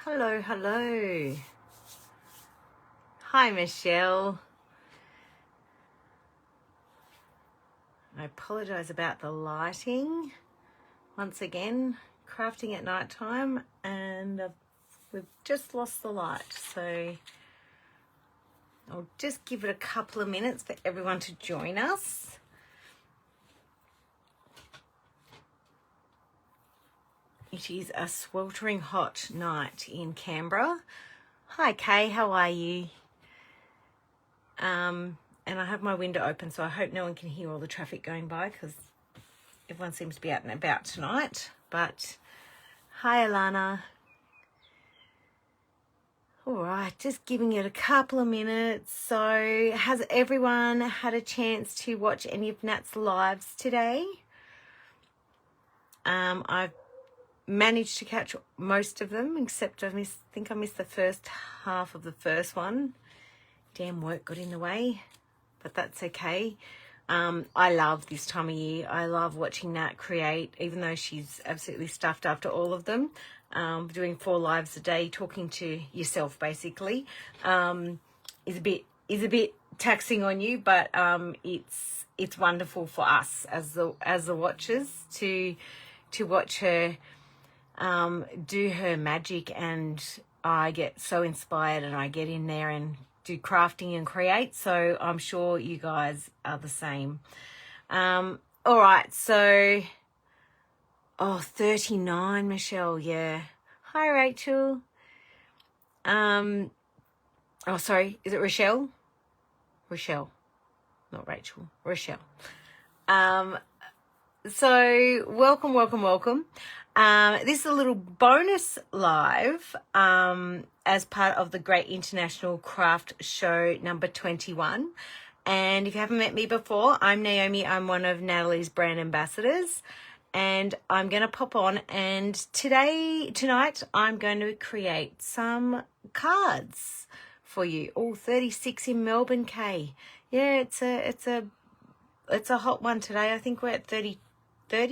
Hello, hello. Hi, Michelle. I apologise about the lighting. Once again, crafting at night time, and we've just lost the light. So I'll just give it a couple of minutes for everyone to join us. It is a sweltering hot night in Canberra. Hi, Kay, how are you? And I have my window open, so I hope no one can hear all the traffic going by because everyone seems to be out and about tonight. But hi, Alana. All right, just giving it a couple of minutes. So has everyone had a chance to watch any of Nat's lives today? I've managed to catch most of them, except I think I missed the first half of the first one. Damn, work got in the way, but that's okay. I love this time of year. I love watching Nat create, even though she's absolutely stuffed after all of them. Doing 4 lives a day, talking to yourself basically, is a bit taxing on you, but it's wonderful for us as the watchers to watch her do her magic, and I get so inspired and I get in there and do crafting and create. So I'm sure you guys are the same. All right, so 39, Michelle, yeah. Hi, Rachel. Sorry, is it Rochelle? Rochelle, not Rachel, Rochelle. So welcome. This is a little bonus live as part of the Great International Craft Show number 21. And if you haven't met me before, I'm Naomi. I'm one of Natalie's brand ambassadors. And I'm going to pop on, and tonight, I'm going to create some cards for you. Oh, 36 in Melbourne, Kay. Yeah, it's a hot one today. I think we're at 30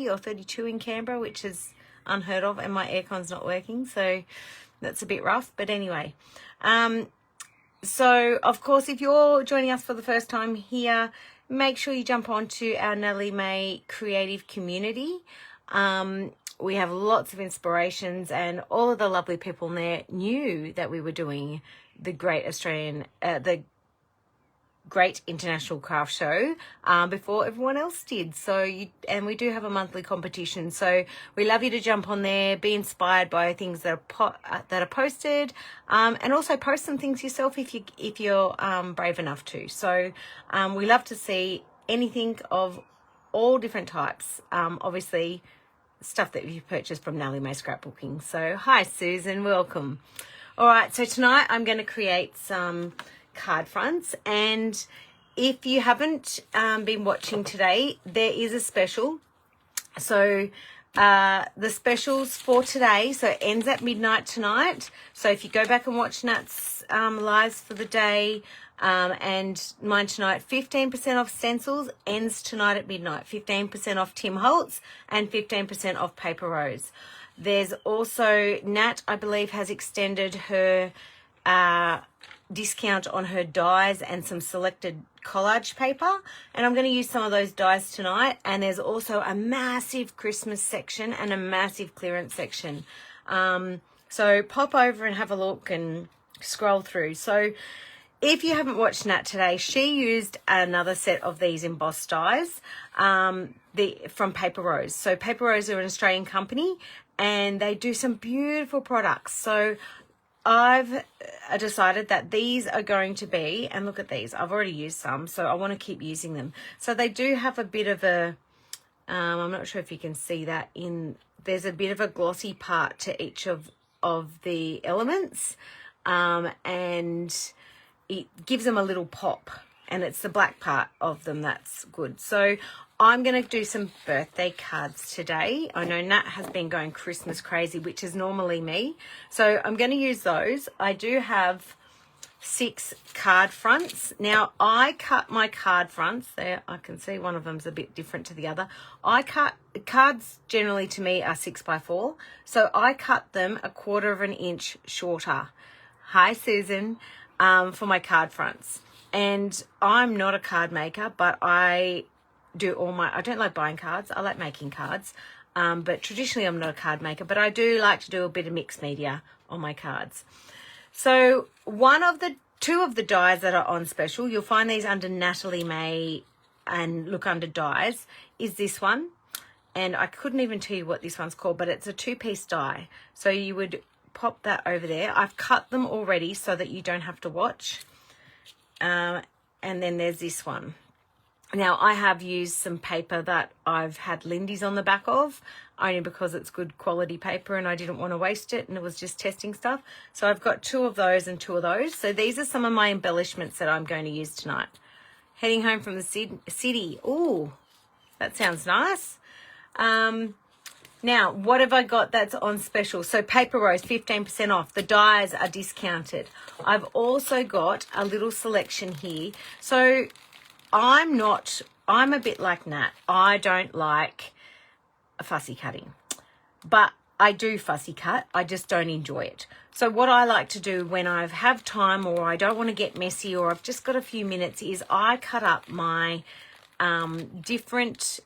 or 32 in Canberra, which is unheard of, and my aircon's not working, so that's a bit rough. But anyway, so of course, if you're joining us for the first time here, make sure you jump on to our Natalie May creative community. We have lots of inspirations, and all of the lovely people in there knew that we were doing the Great International Craft Show before everyone else did. And we do have a monthly competition, so we love you to jump on there, be inspired by things that are posted, and also post some things yourself if you're brave enough to. So we love to see anything of all different types. Obviously, stuff that you purchased from Natalie May Scrapbooking. So hi, Susan, welcome. All right, so tonight I'm going to create some card fronts, and if you haven't been watching today, there is a special. So the specials for today, so it ends at midnight tonight. So if you go back and watch Nat's lives for the day, and mine tonight, 15% off stencils, ends tonight at midnight. 15% off Tim Holtz and 15% off Paper Rose. There's also, Nat, I believe, has extended her discount on her dies and some selected collage paper, and I'm going to use some of those dies tonight. And there's also a massive Christmas section and a massive clearance section, so pop over and have a look and scroll through. So if you haven't watched Nat today, she used another set of these embossed dies from Paper Rose. So Paper Rose are an Australian company, and they do some beautiful products. So I've decided that these are going to be, and look at these, I've already used some, so I want to keep using them. So they do have a bit of a, I'm not sure if you can see that, there's a bit of a glossy part to each of the elements, and it gives them a little pop, and it's the black part of them that's good. So I'm going to do some birthday cards today. I know Nat has been going Christmas crazy, which is normally me. So I'm going to use those. I do have 6 card fronts. Now, I cut my card fronts. There, I can see one of them's a bit different to the other. I cut cards generally to me are 6x4, so I cut them 1/4 inch shorter. Hi, Susan, for my card fronts. And I'm not a card maker, but I don't like buying cards. I like making cards. But traditionally I'm not a card maker, but I do like to do a bit of mixed media on my cards. So two of the dies that are on special, you'll find these under Natalie May and look under dies, is this one. And I couldn't even tell you what this one's called, but it's a 2-piece die. So you would pop that over there. I've cut them already so that you don't have to watch. And then there's this one. Now, I have used some paper that I've had Lindy's on the back of, only because it's good quality paper and I didn't want to waste it and it was just testing stuff. So I've got 2 of those and 2 of those. So these are some of my embellishments that I'm going to use tonight. Heading home from the city. Ooh, that sounds nice. Now, what have I got that's on special? So Paper Rose, 15% off. The dies are discounted. I've also got a little selection here. So I'm a bit like Nat. I don't like fussy cutting, but I do fussy cut. I just don't enjoy it. So what I like to do when I have time or I don't want to get messy or I've just got a few minutes is I cut up my different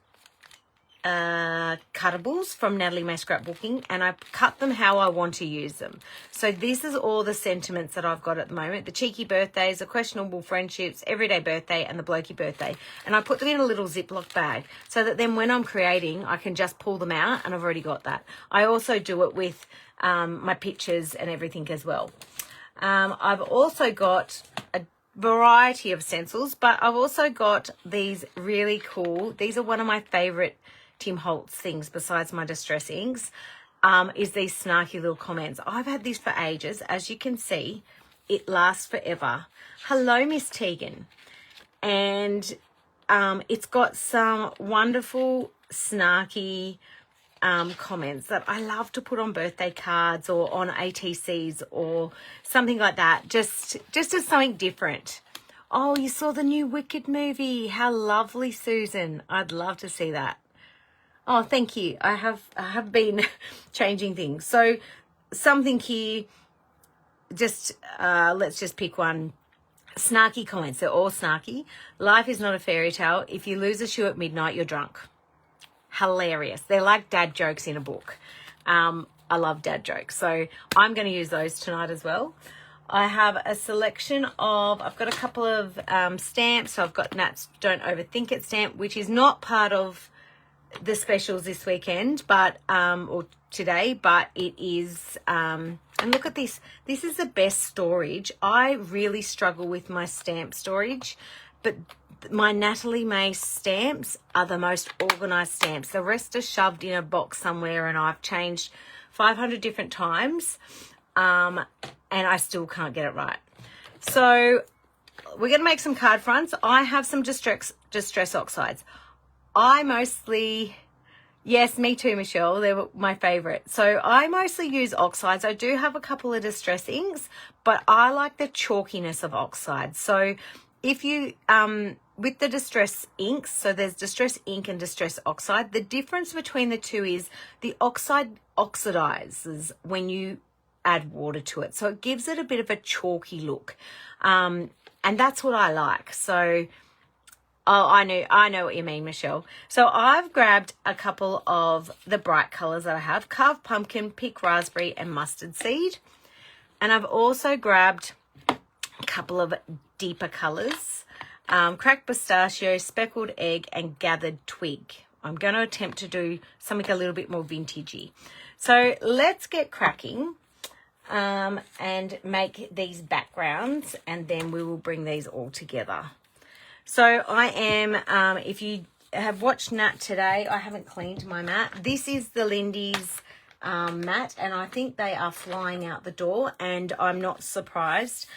cuttables from Natalie May Scrapbooking, and I cut them how I want to use them. So this is all the sentiments that I've got at the moment: the cheeky birthdays, the questionable friendships, everyday birthday, and the blokey birthday. And I put them in a little Ziploc bag so that then when I'm creating, I can just pull them out and I've already got that. I also do it with my pictures and everything as well. I've also got a variety of stencils, but I've also got these really cool, these are one of my favorite Tim Holtz things besides my distress inks, is these snarky little comments. I've had this for ages. As you can see, it lasts forever. Hello, Miss Tegan. And it's got some wonderful snarky comments that I love to put on birthday cards or on ATCs or something like that, just as something different. Oh, you saw the new Wicked movie. How lovely, Susan. I'd love to see that. Oh, thank you. I have been changing things. So something here, just let's just pick one. Snarky comments. They're all snarky. Life is not a fairy tale. If you lose a shoe at midnight, you're drunk. Hilarious. They're like dad jokes in a book. I love dad jokes. So I'm going to use those tonight as well. I have a selection of, I've got a couple of stamps. So I've got Nat's Don't Overthink It stamp, which is not part of the specials this weekend, but or today, but it is and look at this. This is the best storage. I really struggle with my stamp storage, but my Natalie May stamps are the most organized stamps. The rest are shoved in a box somewhere and I've changed 500 different times and I still can't get it right. So we're going to make some card fronts. I have some distress oxides. I mostly, yes, me too, Michelle. They were my favorite. So I mostly use oxides. I do have a couple of distress inks, but I like the chalkiness of oxides. So if you, with the distress inks, so there's distress ink and distress oxide. The difference between the two is the oxide oxidizes when you add water to it. So it gives it a bit of a chalky look. And that's what I like. So oh, I know what you mean, Michelle. So I've grabbed a couple of the bright colours that I have: carved pumpkin, pink raspberry, and mustard seed. And I've also grabbed a couple of deeper colours: cracked pistachio, speckled egg, and gathered twig. I'm going to attempt to do something a little bit more vintagey. So let's get cracking and make these backgrounds, and then we will bring these all together. So I am, if you have watched Nat today, I haven't cleaned my mat. This is the Lindy's mat, and I think they are flying out the door, and I'm not surprised.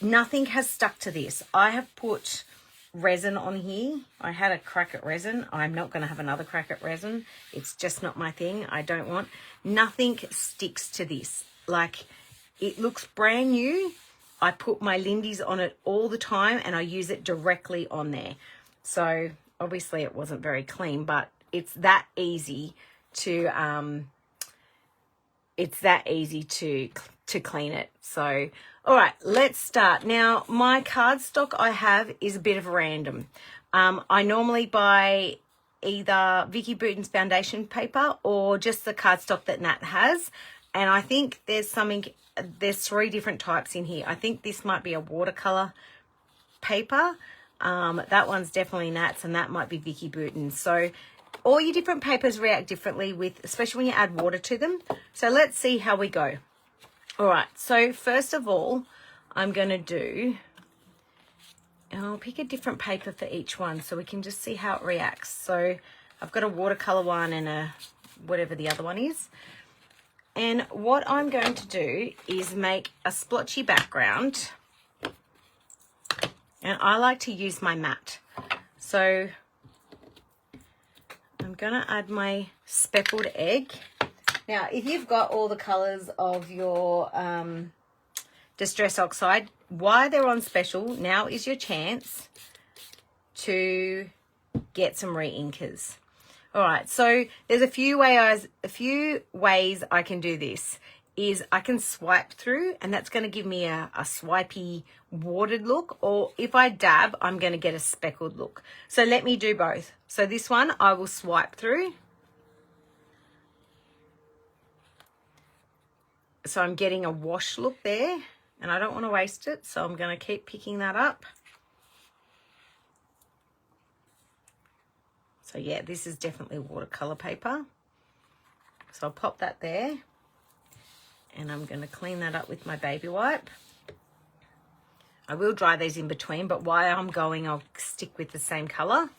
Nothing has stuck to this. I have put resin on here. I had a crack at resin. I'm not going to have another crack at resin. It's just not my thing. I don't want. Nothing sticks to this. Like, it looks brand new. I put my Lindy's on it all the time and I use it directly on there. So obviously it wasn't very clean, but it's that easy to clean it. So all right, let's start. Now my cardstock I have is a bit of random. I normally buy either Vicky Bouton's foundation paper or just the cardstock that Nat has, and I think there's 3 different types in here. I think this might be a watercolor paper. That one's definitely Nat's, and that might be Vicky Bouton's. So all your different papers react differently especially when you add water to them. So let's see how we go. All right, so first of all, I'm going to do, and I'll pick a different paper for each one so we can just see how it reacts. So I've got a watercolor one and a whatever the other one is. And what I'm going to do is make a splotchy background. And I like to use my matte. So I'm going to add my speckled egg. Now, if you've got all the colors of your Distress Oxide, while they're on special, now is your chance to get some re-inkers. All right, so there's a few ways I can do this. Is I can swipe through, and that's going to give me a swipey watered look, or if I dab, I'm going to get a speckled look. So let me do both. So this one I will swipe through. So I'm getting a wash look there, and I don't want to waste it, so I'm going to keep picking that up. So yeah, this is definitely watercolor paper. So I'll pop that there, and I'm going to clean that up with my baby wipe. I will dry these in between, but while I'm going, I'll stick with the same color.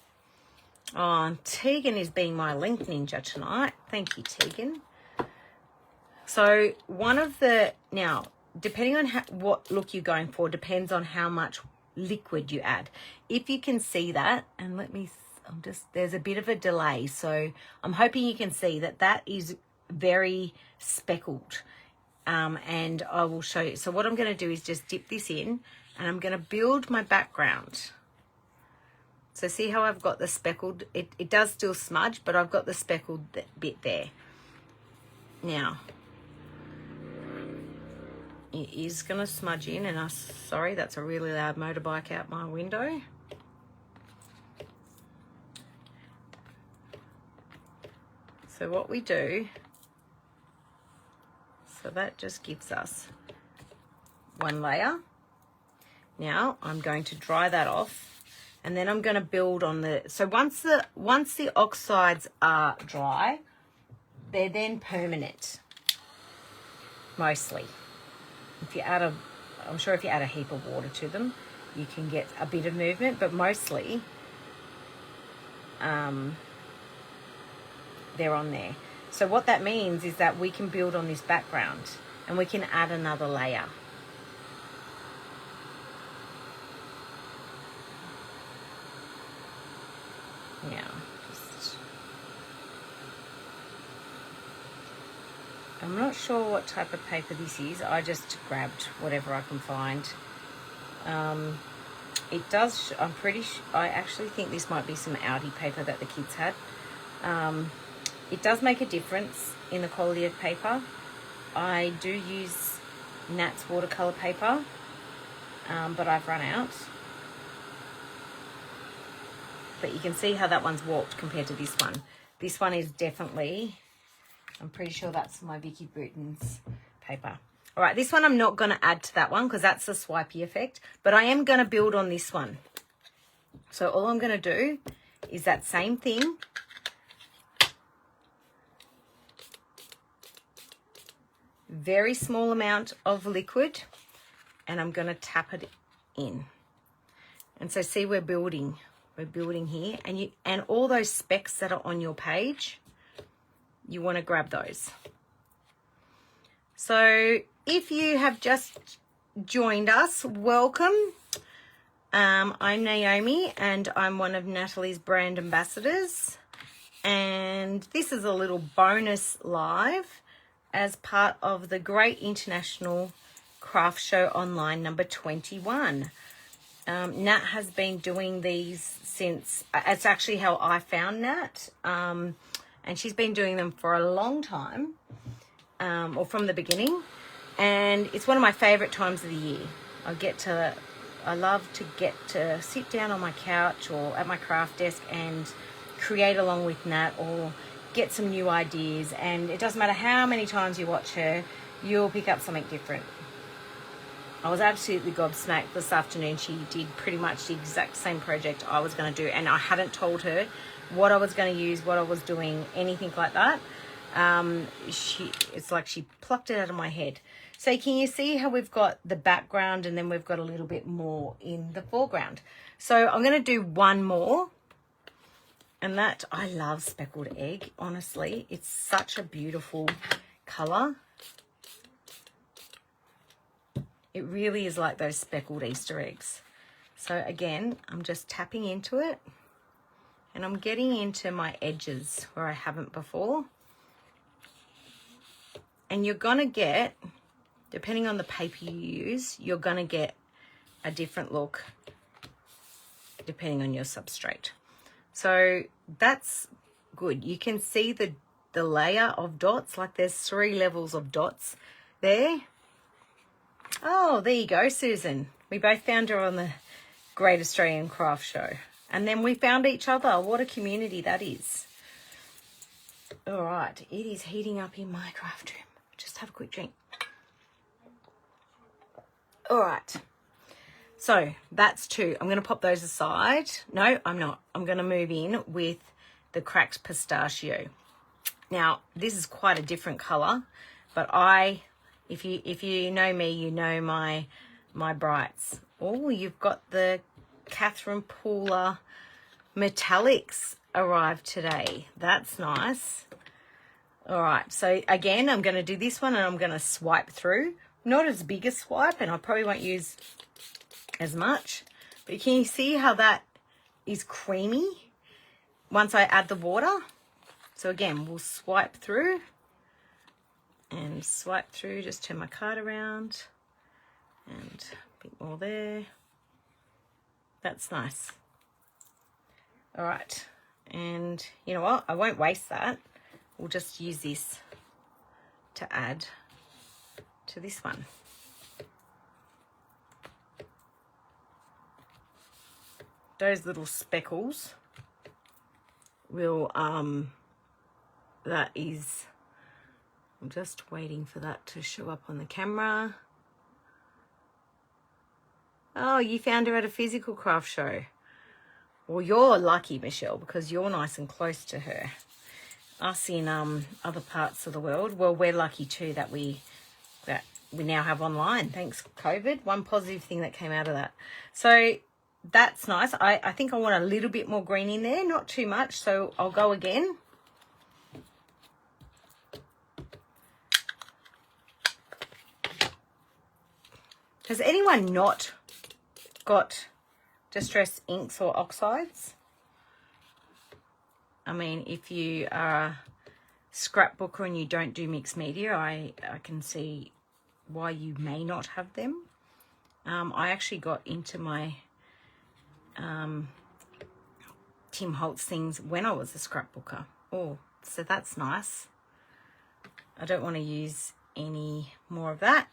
Oh, Tegan is being my link ninja tonight. Thank you, Tegan. So now, depending on what look you're going for, depends on how much liquid you add. If you can see that, and there's a bit of a delay, so I'm hoping you can see that is very speckled, and I will show you. So what I'm going to do is just dip this in, and I'm going to build my background. So see how I've got the speckled, it does still smudge, but I've got the speckled bit there. Now, it is going to smudge in, and sorry, that's a really loud motorbike out my window. So what we do, so that just gives us one layer. Now I'm going to dry that off, and then I'm going to build on so once the oxides are dry, they're then permanent, mostly. I'm sure if you add a heap of water to them, you can get a bit of movement, but mostly they're on there. So what that means is that we can build on this background, and we can add another layer. Now, I'm not sure what type of paper this is. I just grabbed whatever I can find. It does, I actually think this might be some Audi paper that the kids had. It does make a difference in the quality of paper. I do use Nat's watercolor paper, but I've run out. But you can see how that one's warped compared to this one. This one is definitely, I'm pretty sure that's my Vicky Bouton's paper. All right, this one I'm not going to add to that one because that's the swipey effect, but I am going to build on this one. So all I'm going to do is that same thing. Very small amount of liquid, and I'm going to tap it in. And so see, we're building here, and all those specks that are on your page, you want to grab those. So if you have just joined us, welcome. I'm Naomi, and I'm one of Natalie's brand ambassadors, and this is a little bonus live as part of the great international Craft Show Online number 21. Nat has been doing these since, it's actually how I found Nat, and she's been doing them for a long time, or from the beginning, and it's one of my favorite times of the year. I love to get to sit down on my couch or at my craft desk and create along with Nat, or get some new ideas, and it doesn't matter how many times you watch her, you'll pick up something different. I was absolutely gobsmacked this afternoon. She did pretty much the exact same project I was going to do, and I hadn't told her what I was going to use, what I was doing, anything like that. It's like she plucked it out of my head. So can you see how we've got the background and then we've got a little bit more in the foreground? So I'm going to do one more, and that, I love speckled egg, honestly. It's such a beautiful color. It really is like those speckled Easter eggs. So again, I'm just tapping into it, and I'm getting into my edges where I haven't before. And you're gonna get, depending on the paper you use, you're gonna get a different look depending on your substrate. So that's good. You can see the layer of dots, like there's 3 levels of dots there. Oh, there you go, Susan. We both found her on the Great Australian Craft Show. And then we found each other. What a community that is. All right, it is heating up in my craft room. Just have a quick drink. All right. So that's 2. I'm going to pop those aside. No, I'm not. I'm going to move in with the cracked pistachio. Now, this is quite a different color, but if you know me, you know my brights. Oh, you've got the Catherine Pooler metallics arrived today. That's nice. All right, so again, I'm going to do this one and I'm going to swipe through. Not as big a swipe, and I probably won't use as much. But can you see how that is creamy once I add the water? So again, we'll swipe through. And swipe through, just turn my card around, and a bit more there. That's nice. All right, and you know what? I won't waste that. We'll just use this to add to this one. Those little speckles will, that is, I'm just waiting for that to show up on the camera. Oh, you found her at a physical craft show. Well, you're lucky, Michelle, because you're nice and close to her. Us in other parts of the world, well, we're lucky too that we now have online. Thanks, COVID. One positive thing that came out of that. So that's nice. I think I want a little bit more green in there, not too much. So I'll go again. Has anyone not got distress inks or oxides? I mean, if you are a scrapbooker and you don't do mixed media, I can see why you may not have them. I actually got into my Tim Holtz things when I was a scrapbooker. Oh, so that's nice. I don't want to use any more of that,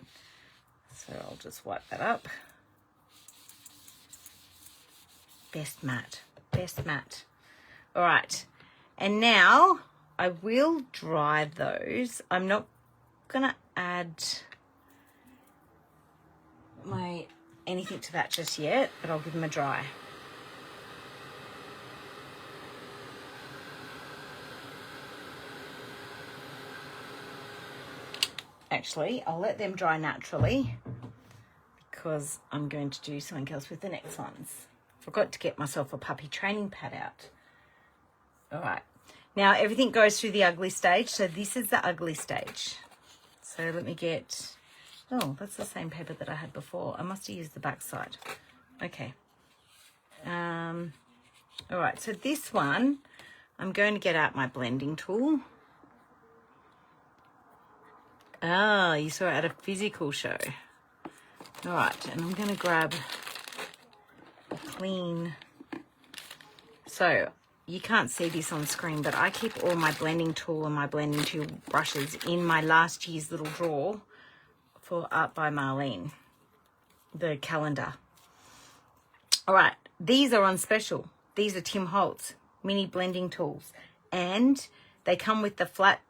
so I'll just wipe that up. Best matte, best matte. All right, and now I will dry those. I'm not gonna add anything to that just yet, but I'll give them a dry. Actually, I'll let them dry naturally because I'm going to do something else with the next ones. Forgot to get myself a puppy training pad out. All right. Now everything goes through the ugly stage. So this is the ugly stage. So let me get, oh, that's the same paper that I had before. I must have used the back side. Okay. All right. So this one, I'm going to get out my blending tool. Oh, you saw it at a physical show. All right, and I'm going to grab a clean. So you can't see this on screen, but I keep all my blending tool and my blending tool brushes in my last year's little drawer for Art by Marlene, the calendar. All right, these are on special. These are Tim Holtz mini blending tools, and they come with the flat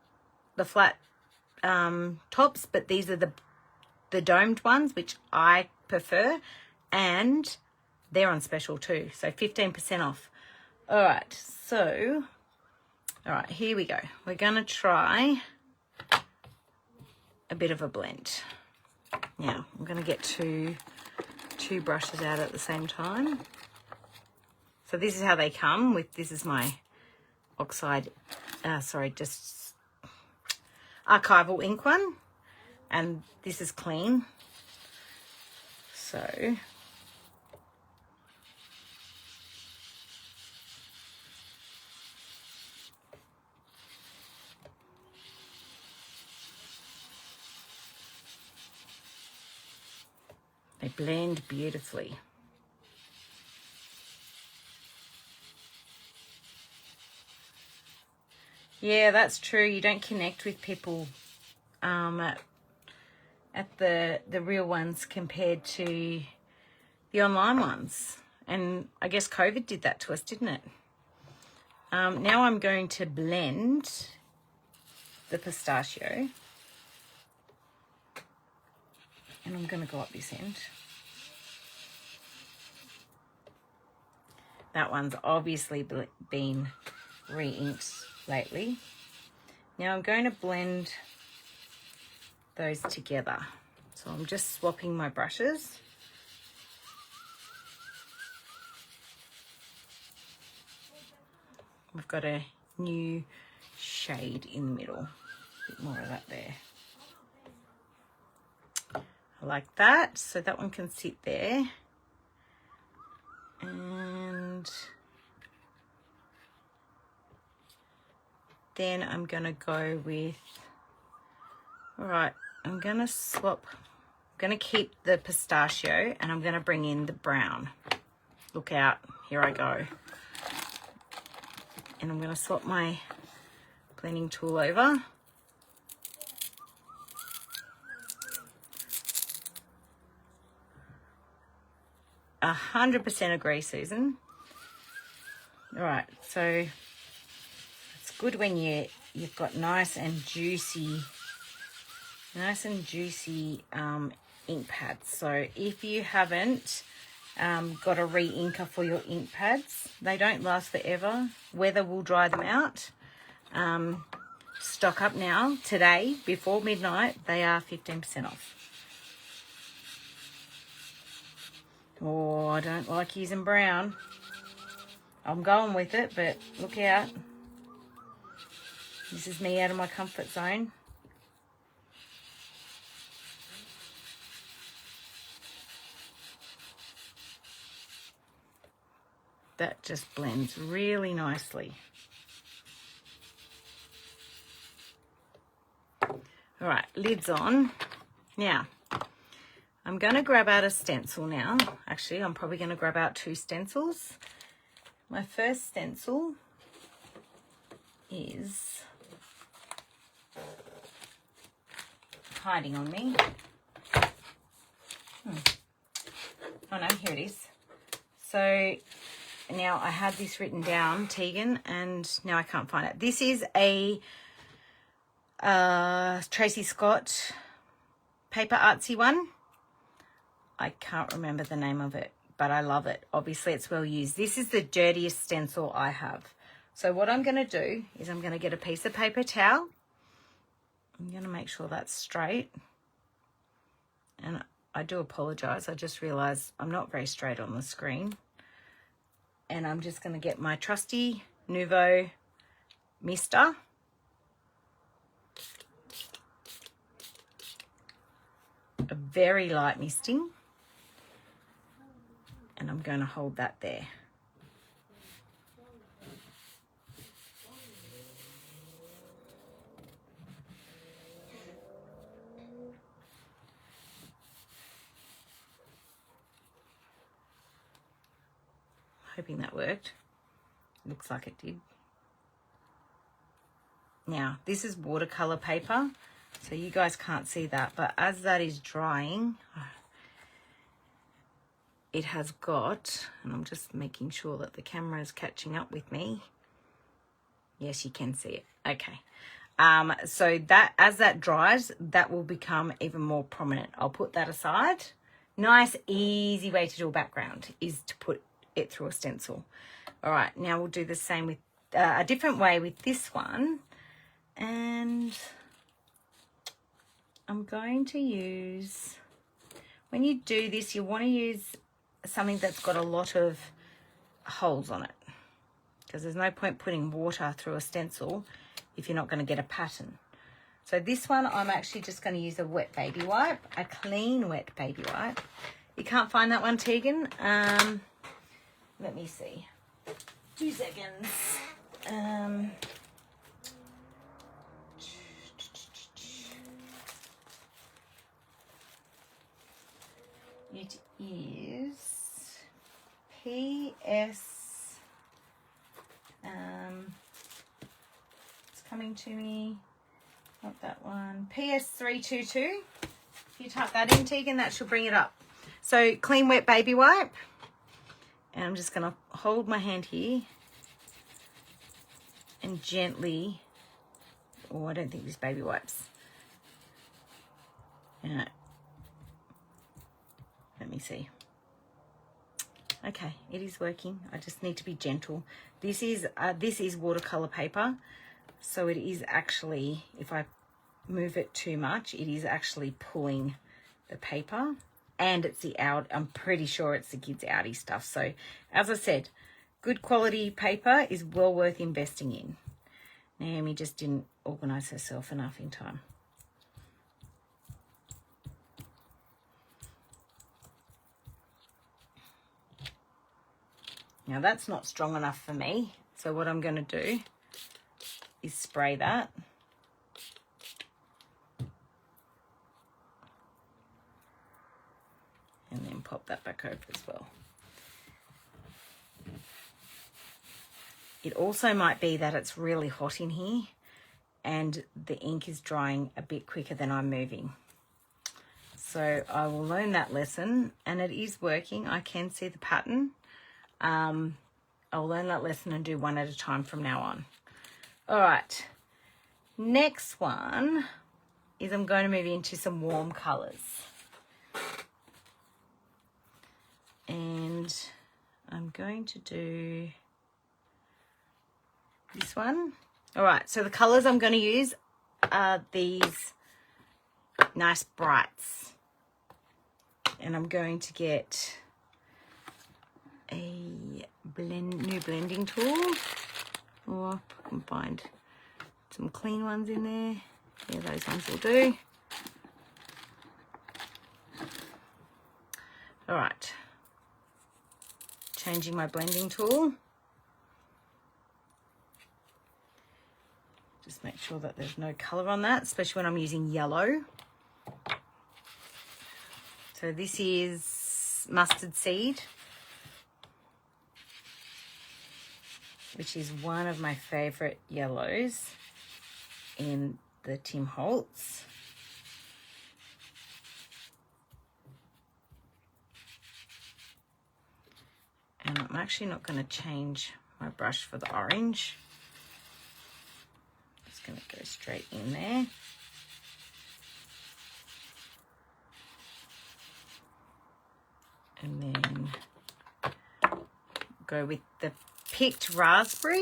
tops, but these are the domed ones, which I prefer, and they're on special too, so 15% off. All right, so, all right, here we go. We're going to try a bit of a blend. Now, I'm going to get two brushes out at the same time. So this is how they come with, this is my just archival ink one, and this is clean. So they blend beautifully. Yeah, that's true. You don't connect with people at the real ones compared to the online ones. And I guess COVID did that to us, didn't it? Now I'm going to blend the pistachio. And I'm going to go up this end. That one's obviously been re-inked lately. Now I'm going to blend those together. So I'm just swapping my brushes. We've got a new shade in the middle. A bit more of that there. I like that. So that one can sit there. And then I'm going to go with, all right, I'm going to swap, I'm going to keep the pistachio and I'm going to bring in the brown. Look out, here I go. And I'm going to swap my blending tool over. A 100% agree, Susan. All right, so it's good when you've got nice and juicy ink pads. So if you haven't got a re-inker for your ink pads, they don't last forever. Weather will dry them out. Stock up now, today, before midnight. They are 15% off. Oh, I don't like using brown. I'm going with it, but look out. This is me out of my comfort zone. That just blends really nicely. All right, lid's on. Now, I'm going to grab out a stencil now. Actually, I'm probably going to grab out 2 stencils. My first stencil is hiding on me. Oh no, here it is. So now I had this written down, Tegan, and now I can't find it. This is a Tracy Scott paper artsy one. I can't remember the name of it, but I love it. Obviously, it's well used. This is the dirtiest stencil I have. So what I'm going to do is I'm going to get a piece of paper towel. I'm going to make sure that's straight. And I do apologise. I just realised I'm not very straight on the screen. And I'm just going to get my trusty Nuvo mister. A very light misting. And I'm going to hold that there. Hoping that worked. Looks like it did. Now, this is watercolor paper, so you guys can't see that, but as that is drying, it has got, and I'm just making sure that the camera is catching up with me. Yes, you can see it. Okay. So that, as that dries, that will become even more prominent. I'll put that aside. Nice, easy way to do a background is to put it through a stencil. All right, now we'll do the same with a different way with this one. And I'm going to use, when you do this, you want to use something that's got a lot of holes on it, because there's no point putting water through a stencil if you're not going to get a pattern. So this one, I'm actually just going to use a wet baby wipe, a clean wet baby wipe. You can't find that one, Tegan? Let me see. 2 seconds. It is PS. It's coming to me. Not that one. PS322. If you type that in, Tegan, that should bring it up. So clean wet baby wipe. And I'm just going to hold my hand here and gently, oh, I don't think this baby wipes. Let me see. Okay, it is working. I just need to be gentle. This is watercolor paper, so it is actually, if I move it too much, it is actually pulling the paper, and it's the out. I'm pretty sure it's the kids' outie stuff. So, as I said, good quality paper is well worth investing in. Naomi just didn't organize herself enough in time. Now that's not strong enough for me. So what I'm going to do is spray that. And then pop that back over as well. It also might be that it's really hot in here and the ink is drying a bit quicker than I'm moving. So I will learn that lesson, and it is working. I can see the pattern. I'll learn that lesson and do one at a time from now on. All right. Next one is I'm going to move into some warm colors. And I'm going to do this one. All right, so the colors I'm going to use are these nice brights. And I'm going to get a new blending tool, or I can find some clean ones in there. Yeah, those ones will do. All right. Changing my blending tool. Just make sure that there's no color on that, especially when I'm using yellow. So this is mustard seed, which is one of my favorite yellows in the Tim Holtz. And I'm actually not going to change my brush for the orange. Just going to go straight in there. And then go with the picked raspberry.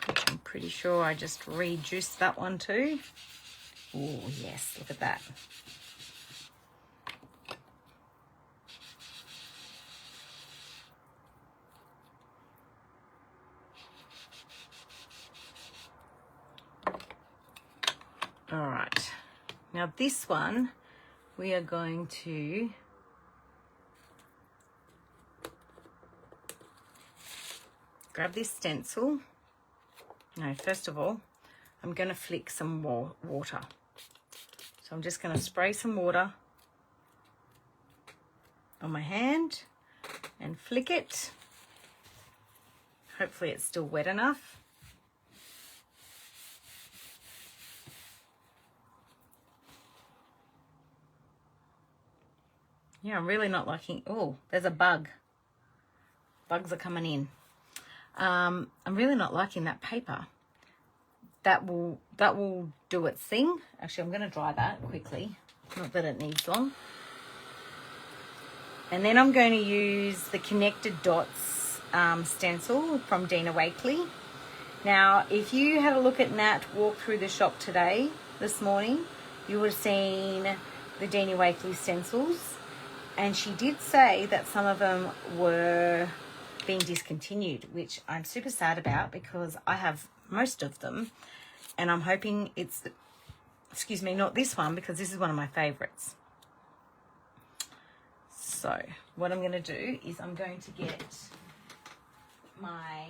Which I'm pretty sure I just rejuiced that one too. Oh yes, look at that. All right, now this one we are going to grab this stencil. No, first of all, I'm going to flick some more water. So I'm just going to spray some water on my hand and flick it. Hopefully it's still wet enough. Yeah, I'm really not liking, oh, there's a bug. Bugs are coming in. I'm really not liking that paper. That will do its thing. Actually, I'm going to dry that quickly. Not that it needs long. And then I'm going to use the Connected Dots stencil from Dina Wakley. Now, if you had a look at Nat walk through the shop this morning, you would have seen the Dina Wakley stencils. And she did say that some of them were being discontinued, which I'm super sad about because I have most of them. And I'm hoping it's, excuse me, not this one, because this is one of my favorites. So what I'm going to do is I'm going to get my,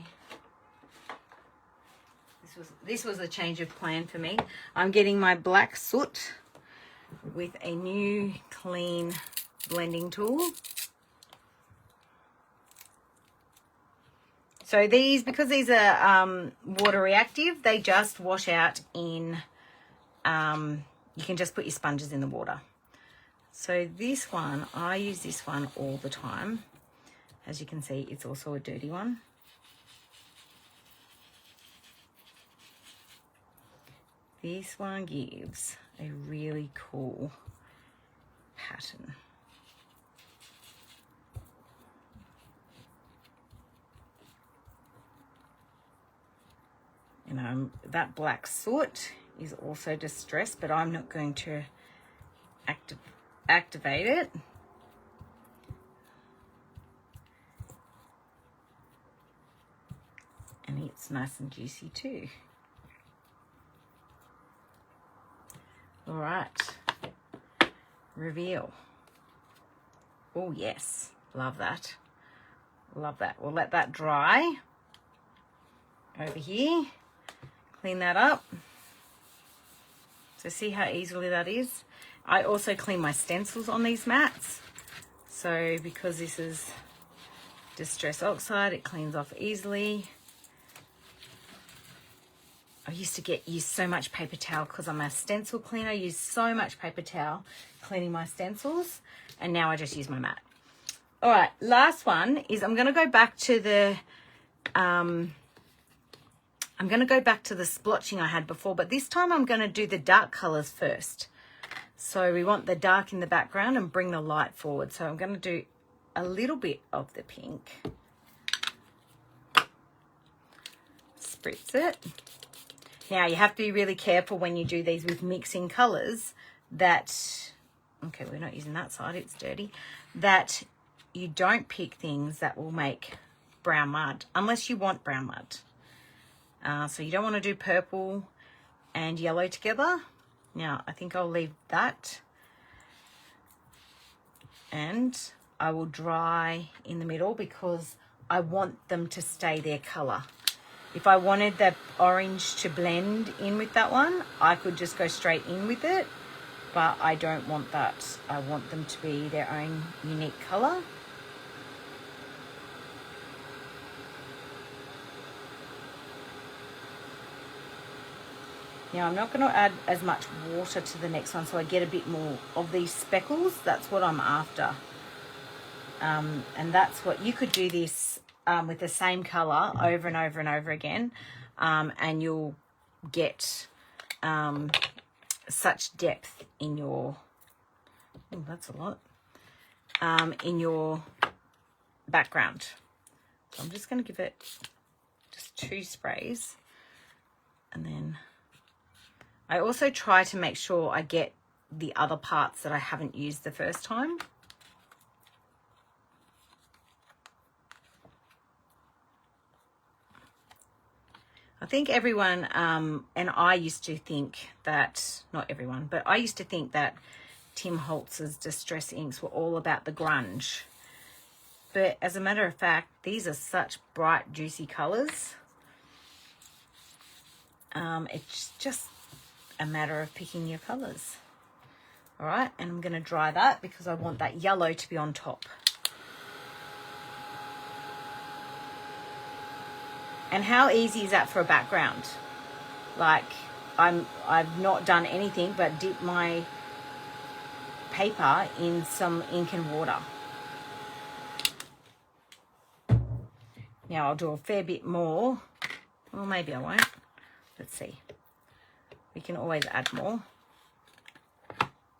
this was a change of plan for me. I'm getting my black soot with a new clean blending tool. So these, because these are water reactive, they just wash out in, you can just put your sponges in the water. So this one, I use this one all the time. As you can see, it's also a dirty one. This one gives a really cool pattern. You know, that black soot is also distressed, but I'm not going to activate it. And it's nice and juicy too. All right, reveal. Oh yes, love that. Love that. We'll let that dry over here. Clean that up. So see how easily that is. I also clean my stencils on these mats. So because this is Distress Oxide, it cleans off easily. I used to use so much paper towel because I'm a stencil cleaner. I use so much paper towel cleaning my stencils, and now I just use my mat. All right, last one is I'm going to go back to the splotching I had before, but this time I'm going to do the dark colors first. So we want the dark in the background and bring the light forward. So I'm going to do a little bit of the pink. Spritz it. Now you have to be really careful when you do these with mixing colors that, okay, we're not using that side, it's dirty, that you don't pick things that will make brown mud, unless you want brown mud. So you don't want to do purple and yellow together. Now, I think I'll leave that. And I will dry in the middle because I want them to stay their color. If I wanted the orange to blend in with that one, I could just go straight in with it. But I don't want that. I want them to be their own unique color. Now I'm not going to add as much water to the next one, so I get a bit more of these speckles. That's what I'm after. And that's what, you could do this with the same color over and over and over again, and you'll get such depth in your, oh, that's a lot, in your background. So I'm just going to give it just 2 sprays, and then I also try to make sure I get the other parts that I haven't used the first time. I think everyone, and I used to think that, not everyone, but I used to think that Tim Holtz's Distress inks were all about the grunge. But as a matter of fact, these are such bright, juicy colours. It's just a matter of picking your colours. All right, and I'm going to dry that because I want that yellow to be on top. And how easy is that for a background? Like, I've not done anything but dip my paper in some ink and water. Now I'll do a fair bit more. Well, maybe I won't. Let's see. We can always add more.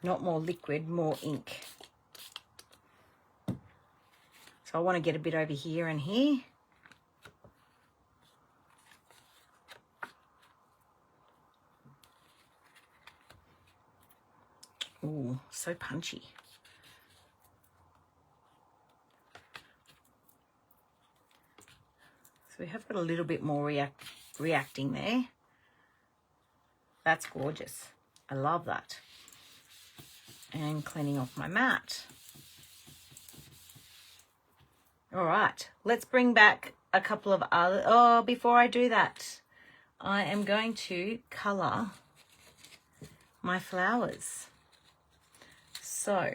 Not more liquid, more ink. So I want to get a bit over here and here. Ooh, so punchy. So we have got a little bit more reacting there. That's gorgeous. I love that. And cleaning off my mat. All right, let's bring back a couple of other, oh, before I do that, I am going to colour my flowers. So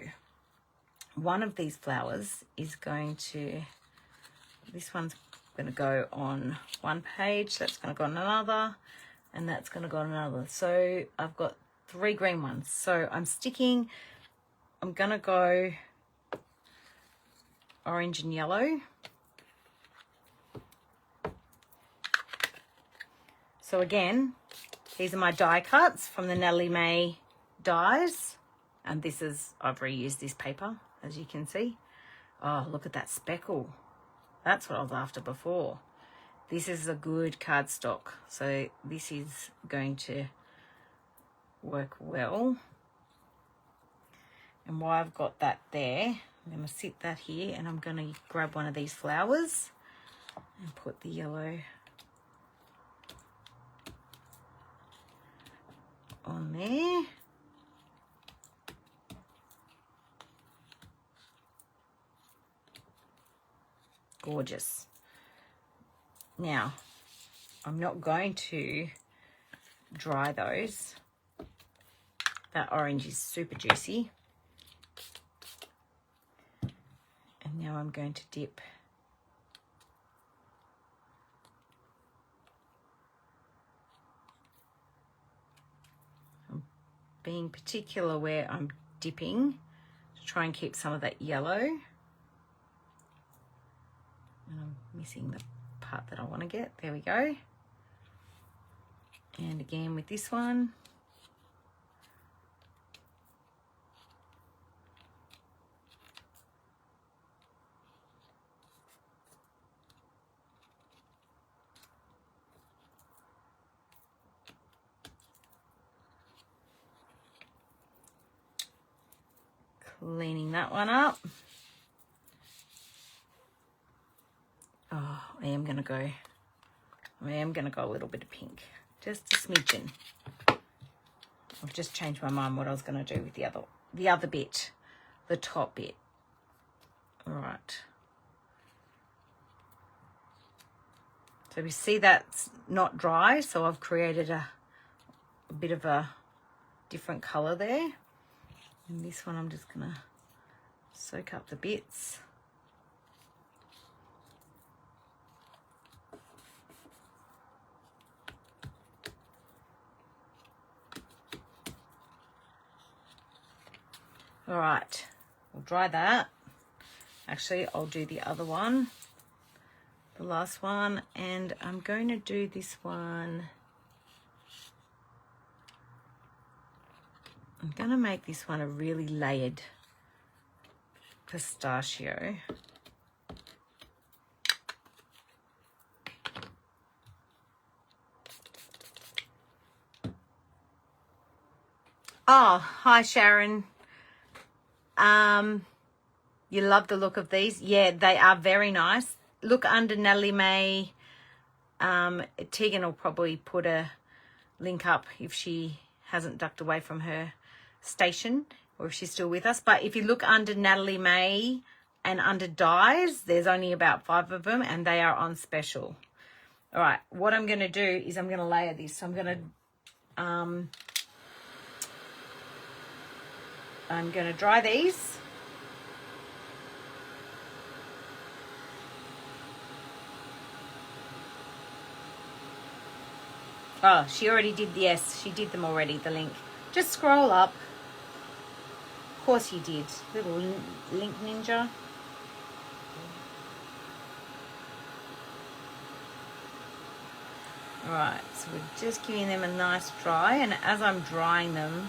one of these flowers is going to, this one's going to go on one page, that's going to go on another, and that's going to go on another. So I've got 3 green ones. So I'm going to go orange and yellow. So again, these are my die cuts from the Natalie May dies. And this is, I've reused this paper, as you can see. Oh, look at that speckle. That's what I was after before. This is a good cardstock. So this is going to work well. And while I've got that there, I'm going to sit that here and I'm going to grab one of these flowers and put the yellow on there. Gorgeous. Now, I'm not going to dry those. That orange is super juicy. And now I'm going to dip I'm being particular where I'm dipping to try and keep some of that yellow. And I'm missing the part that I want to get. There we go. And again with this one. Cleaning that one up. Oh, I am going to go a little bit of pink. Just a smidgen. I've just changed my mind what I was going to do with the other bit, the top bit. All right. So we see that's not dry, so I've created a bit of a different color there. And this one I'm just going to soak up the bits. All right, we'll dry that. Actually, I'll do the other one, the last one, and I'm going to do this one. I'm going to make this one a really layered pistachio. Oh, hi Sharon. You love the look of these. Yeah, they are very nice. Look under Natalie May. Tegan will probably put a link up if she hasn't ducked away from her station or if she's still with us. But if you look under Natalie May and under dyes, there's only about 5 of them and they are on special. All right, what I'm going to do is I'm going to layer this. So I'm going to dry these. Oh, she already did. Yes, she did them already, the link. Just scroll up. Of course you did. Little link ninja. Alright, so we're just giving them a nice dry, and as I'm drying them,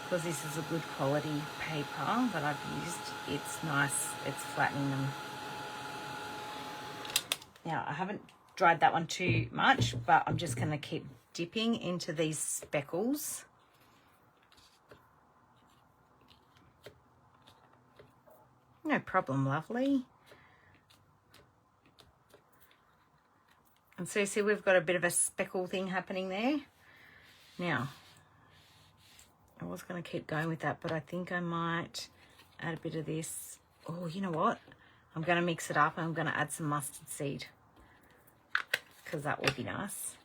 because this is a good quality paper that I've used, it's nice, it's flattening them. Now, I haven't dried that one too much, but I'm just going to keep dipping into these speckles. No problem, lovely. And so you see we've got a bit of a speckle thing happening there. Now, I was going to keep going with that, but I think I might add a bit of this. Oh, you know what? I'm going to mix it up and I'm going to add some mustard seed because that would be nice.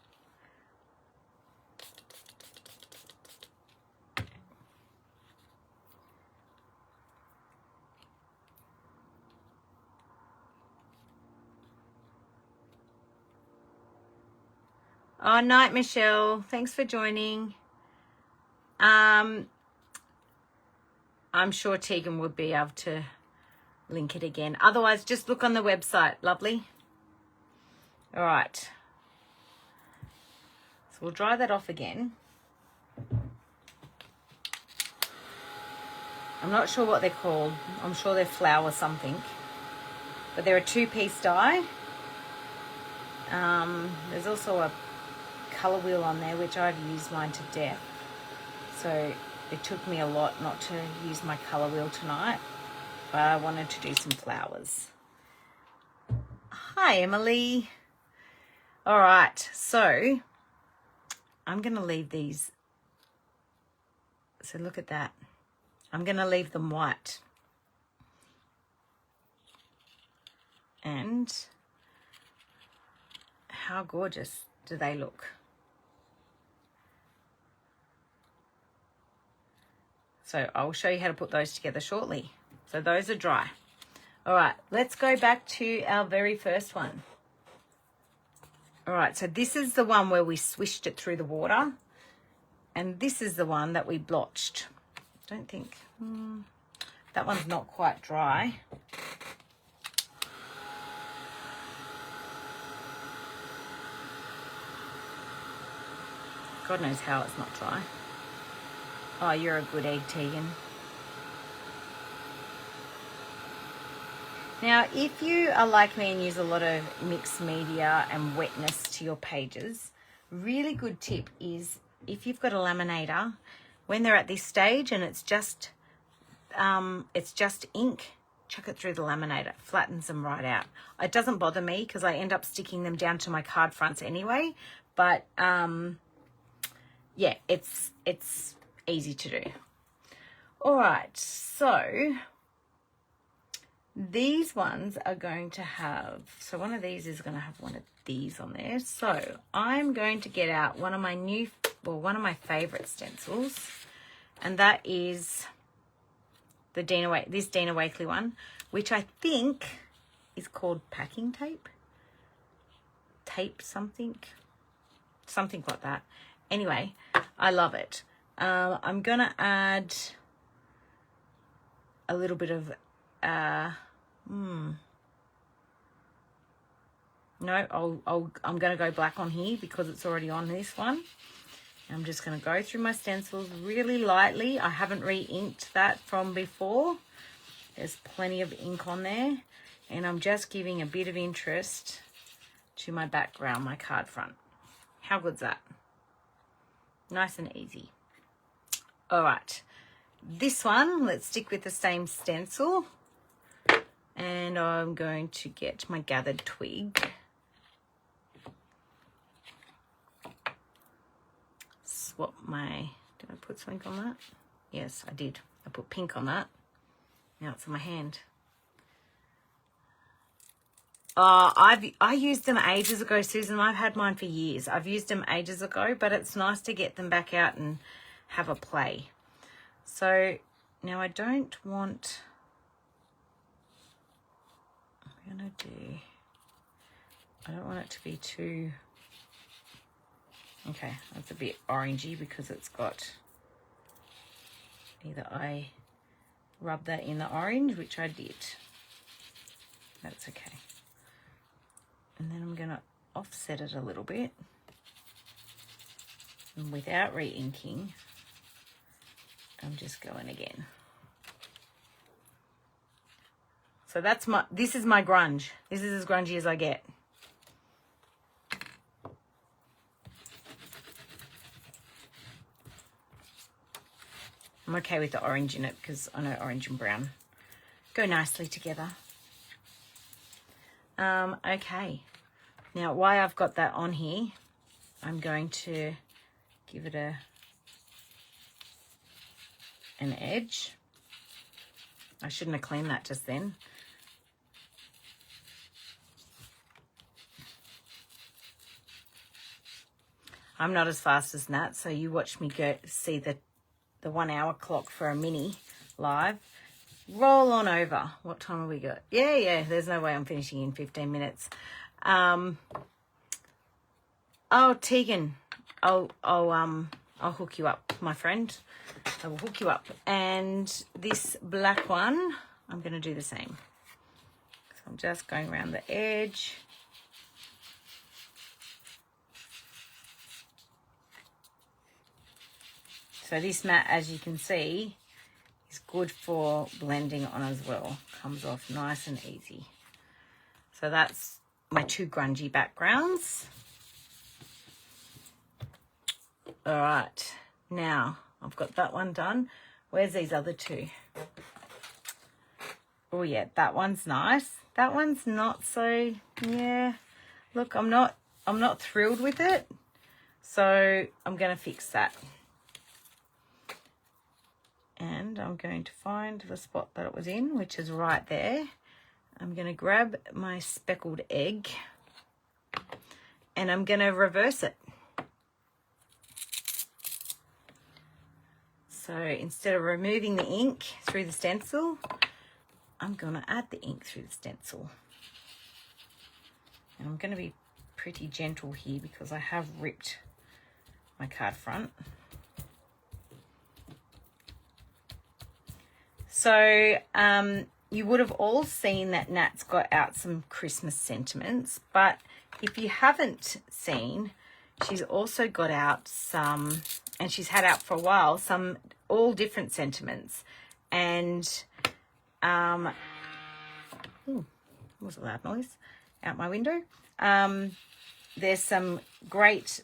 Oh, night, Michelle. Thanks for joining. I'm sure Tegan would be able to link it again. Otherwise, just look on the website. Lovely. All right. So we'll dry that off again. I'm not sure what they're called. I'm sure they're flower something. But they're a 2-piece die. There's also a colour wheel on there, which I've used mine to death. So it took me a lot not to use my colour wheel tonight. But I wanted to do some flowers. Hi, Emily. All right, so I'm going to leave these. So look at that. I'm going to leave them white. And how gorgeous do they look? So I'll show you how to put those together shortly. So those are dry. All right, let's go back to our very first one. All right, so this is the one where we swished it through the water. And this is the one that we blotched. Don't think, that one's not quite dry. God knows how it's not dry. Oh, you're a good egg, Tegan. Now, if you are like me and use a lot of mixed media and wetness to your pages, really good tip is if you've got a laminator, when they're at this stage and it's just ink, chuck it through the laminator. It flattens them right out. It doesn't bother me because I end up sticking them down to my card fronts anyway. But yeah, it's easy to do. All right, so these ones are going to have, so one of these is going to have one of these on there. So I'm going to get out one of my favorite stencils, and that is the this Dina Wakley one, which I think is called packing tape. Something like that. Anyway, I love it. I'm gonna add a little bit of no, I'm gonna go black on here because it's already on this one. I'm just gonna go through my stencils really lightly. I haven't re-inked that from before. There's plenty of ink on there, and I'm just giving a bit of interest to my background, my card front. How good's that? Nice and easy. All right, this one, let's stick with the same stencil, and I'm going to get my gathered twig. Swap my, did I put something on that? Yes, I did. I put pink on that. Now it's on my hand. I used them ages ago, Susan. I've had mine for years. I've used them ages ago, but it's nice to get them back out and have a play. So now I don't want, I don't want it to be too, Okay, that's a bit orangey because it's got, either I rub that in the orange, which I did. That's okay. And then I'm going to offset it a little bit. And without re-inking, I'm just going again. So that's this is my grunge. This is as grungy as I get. I'm okay with the orange in it because I know orange and brown go nicely together. Okay. Now, why I've got that on here, I'm going to give it an edge. I shouldn't have cleaned that just then. I'm not as fast as Nat, so you watch me go see the 1 hour clock for a mini live. Roll on over. What time have we got? Yeah, there's no way I'm finishing in 15 minutes. Oh, Tegan, I'll hook you up, my friend. I will hook you up. And this black one, I'm going to do the same. So I'm just going around the edge. So this mat, as you can see, is good for blending on as well. Comes off nice and easy. So that's my two grungy backgrounds. All right, now I've got that one done. Where's these other two? Oh yeah, that one's nice. That one's not so, yeah. Look, I'm not thrilled with it. So I'm going to fix that. And I'm going to find the spot that it was in, which is right there. I'm going to grab my speckled egg and I'm going to reverse it. So instead of removing the ink through the stencil, I'm going to add the ink through the stencil. And I'm going to be pretty gentle here because I have ripped my card front. So you would have all seen that Nat's got out some Christmas sentiments, but if you haven't seen, she's also got out some, and she's had out for a while, some all different sentiments. And, ooh, what was a loud noise out my window? There's some great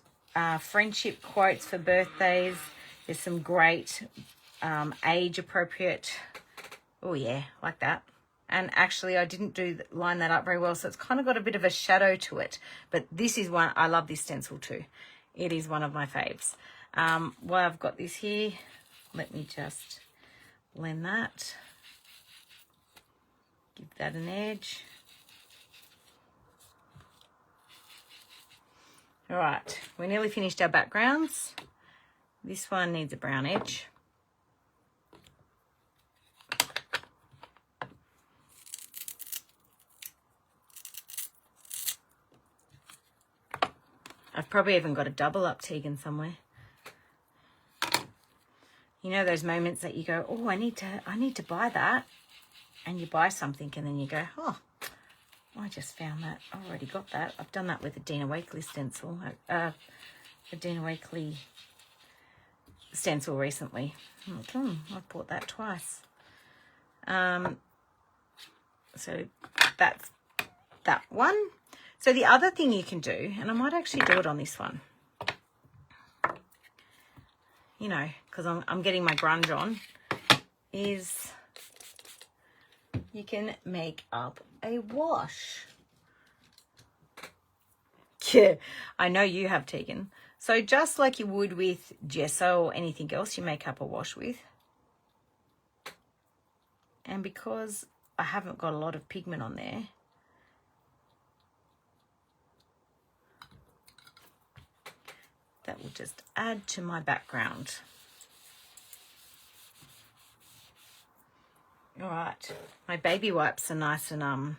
friendship quotes for birthdays. There's some great age-appropriate, oh yeah, like that. And actually, I didn't line that up very well, so it's kind of got a bit of a shadow to it. But this is one, I love this stencil too. It is one of my faves. While I've got this here, let me just blend that. Give that an edge. All right, we nearly finished our backgrounds. This one needs a brown edge. I've probably even got a double up Tegan somewhere. You know those moments that you go, oh, I need to buy that, and you buy something and then you go, oh, I just found that. I already got that. I've done that with a Dina Wakley stencil, a Dina Wakley stencil recently. I've bought that twice. So that's that one. So the other thing you can do, and I might actually do it on this one, you know, because I'm getting my grunge on, is you can make up a wash. Yeah, I know you have, Tegan. So just like you would with gesso or anything else you make up a wash with. And because I haven't got a lot of pigment on there, that will just add to my background. All right, my baby wipes are nice and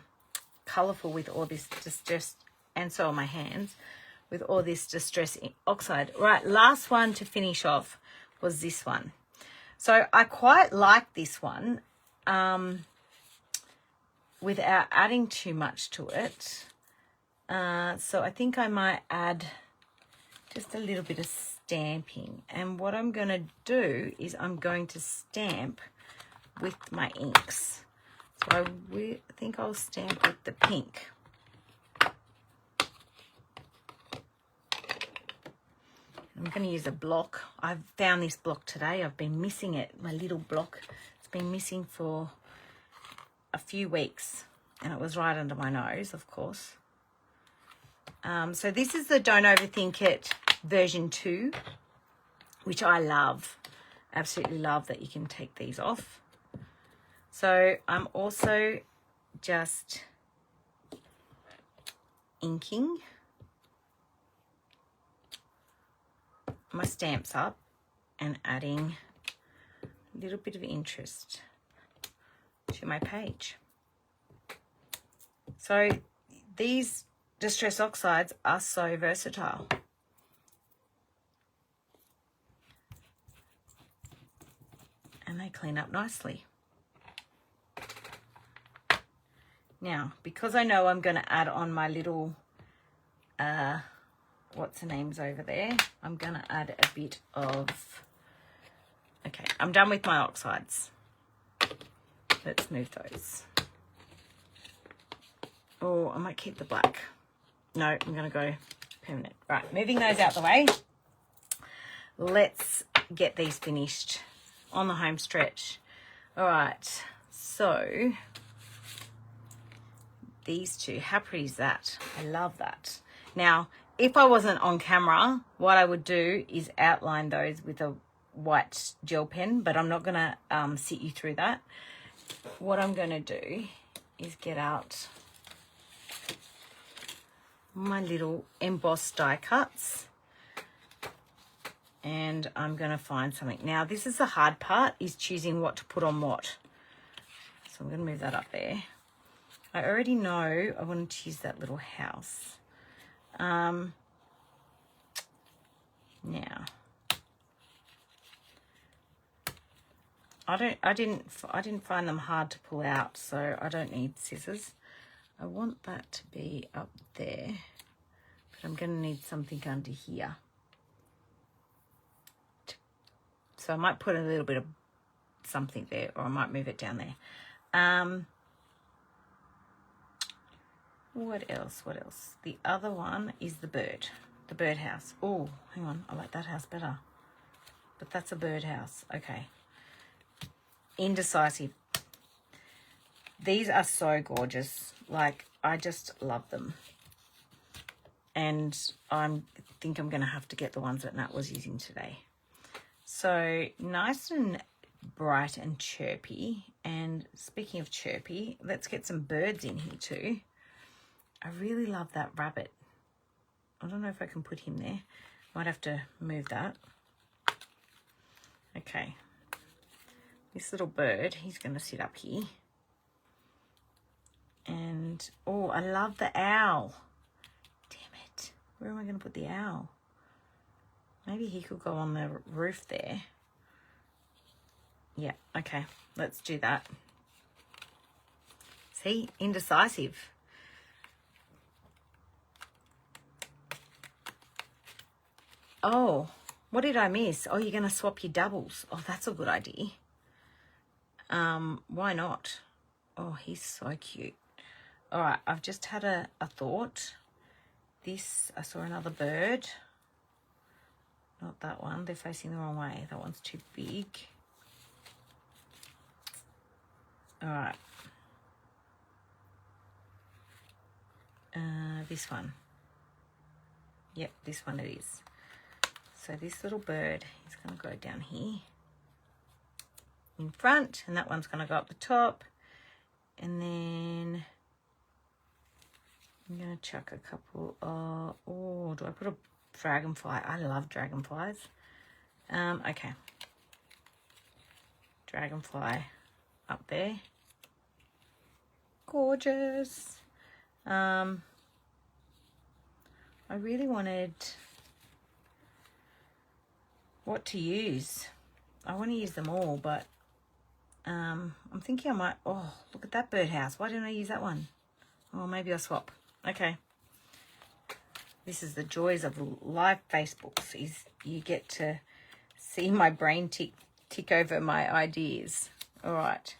colourful with all this, just and so are my hands. with all this distress oxide. Right, last one to finish off was this one. So I quite like this one without adding too much to it. So I think I might add just a little bit of stamping. And what I'm going to do is I'm going to stamp with my inks. So I think I'll stamp with the pink. I'm going to use a block. I've found this block today. I've been missing it. My little block. It's been missing for a few weeks. And it was right under my nose, of course. So this is the Don't Overthink It version 2, which I love. Absolutely love that you can take these off. So I'm also just inking my stamps up and adding a little bit of interest to my page. So these distress oxides are so versatile. And they clean up nicely. Now, because I know I'm going to add on my little what's the names over there, I'm going to add a bit of, okay, I'm done with my oxides. Let's move those. Oh, I might keep the black. No, I'm going to go permanent. Right, moving those out the way. Let's get these finished on the home stretch. All right, so these two, how pretty is that? I love that. Now, if I wasn't on camera, what I would do is outline those with a white gel pen, but I'm not going to sit you through that. What I'm going to do is get out my little embossed die cuts, and I'm going to find something. Now, this is the hard part, is choosing what to put on what. So I'm going to move that up there. I already know I want to choose that little house. Now, I didn't find them hard to pull out, so I don't need scissors. I want that to be up there, but I'm going to need something under here. So I might put a little bit of something there, or I might move it down there. What else? What else? The other one is the bird, the birdhouse. Oh, hang on. I like that house better. But that's a birdhouse. Okay. Indecisive. These are so gorgeous. Like, I just love them. And I think I'm going to have to get the ones that Nat was using today. So, nice and bright and chirpy. And speaking of chirpy, let's get some birds in here too. I really love that rabbit. I don't know if I can put him there. Might have to move that. Okay. This little bird, he's going to sit up here. And, oh, I love the owl. Damn it. Where am I going to put the owl? Maybe he could go on the roof there. Yeah, okay. Let's do that. See? Indecisive. Oh, what did I miss? Oh, you're going to swap your doubles. Oh, that's a good idea. Why not? Oh, he's so cute. All right, I've just had a thought. This, I saw another bird. Not that one. They're facing the wrong way. That one's too big. All right. This one. Yep, this one it is. So this little bird is going to go down here in front, and that one's going to go up the top. And then I'm going to chuck a couple of, oh, do I put a dragonfly? I love dragonflies. Okay. Dragonfly up there. Gorgeous. I really wanted what to use. I want to use them all, but I'm thinking I might, oh, look at that birdhouse. Why didn't I use that one? Oh, maybe I'll swap. Okay. This is the joys of live Facebooks, is you get to see my brain tick over my ideas. All right.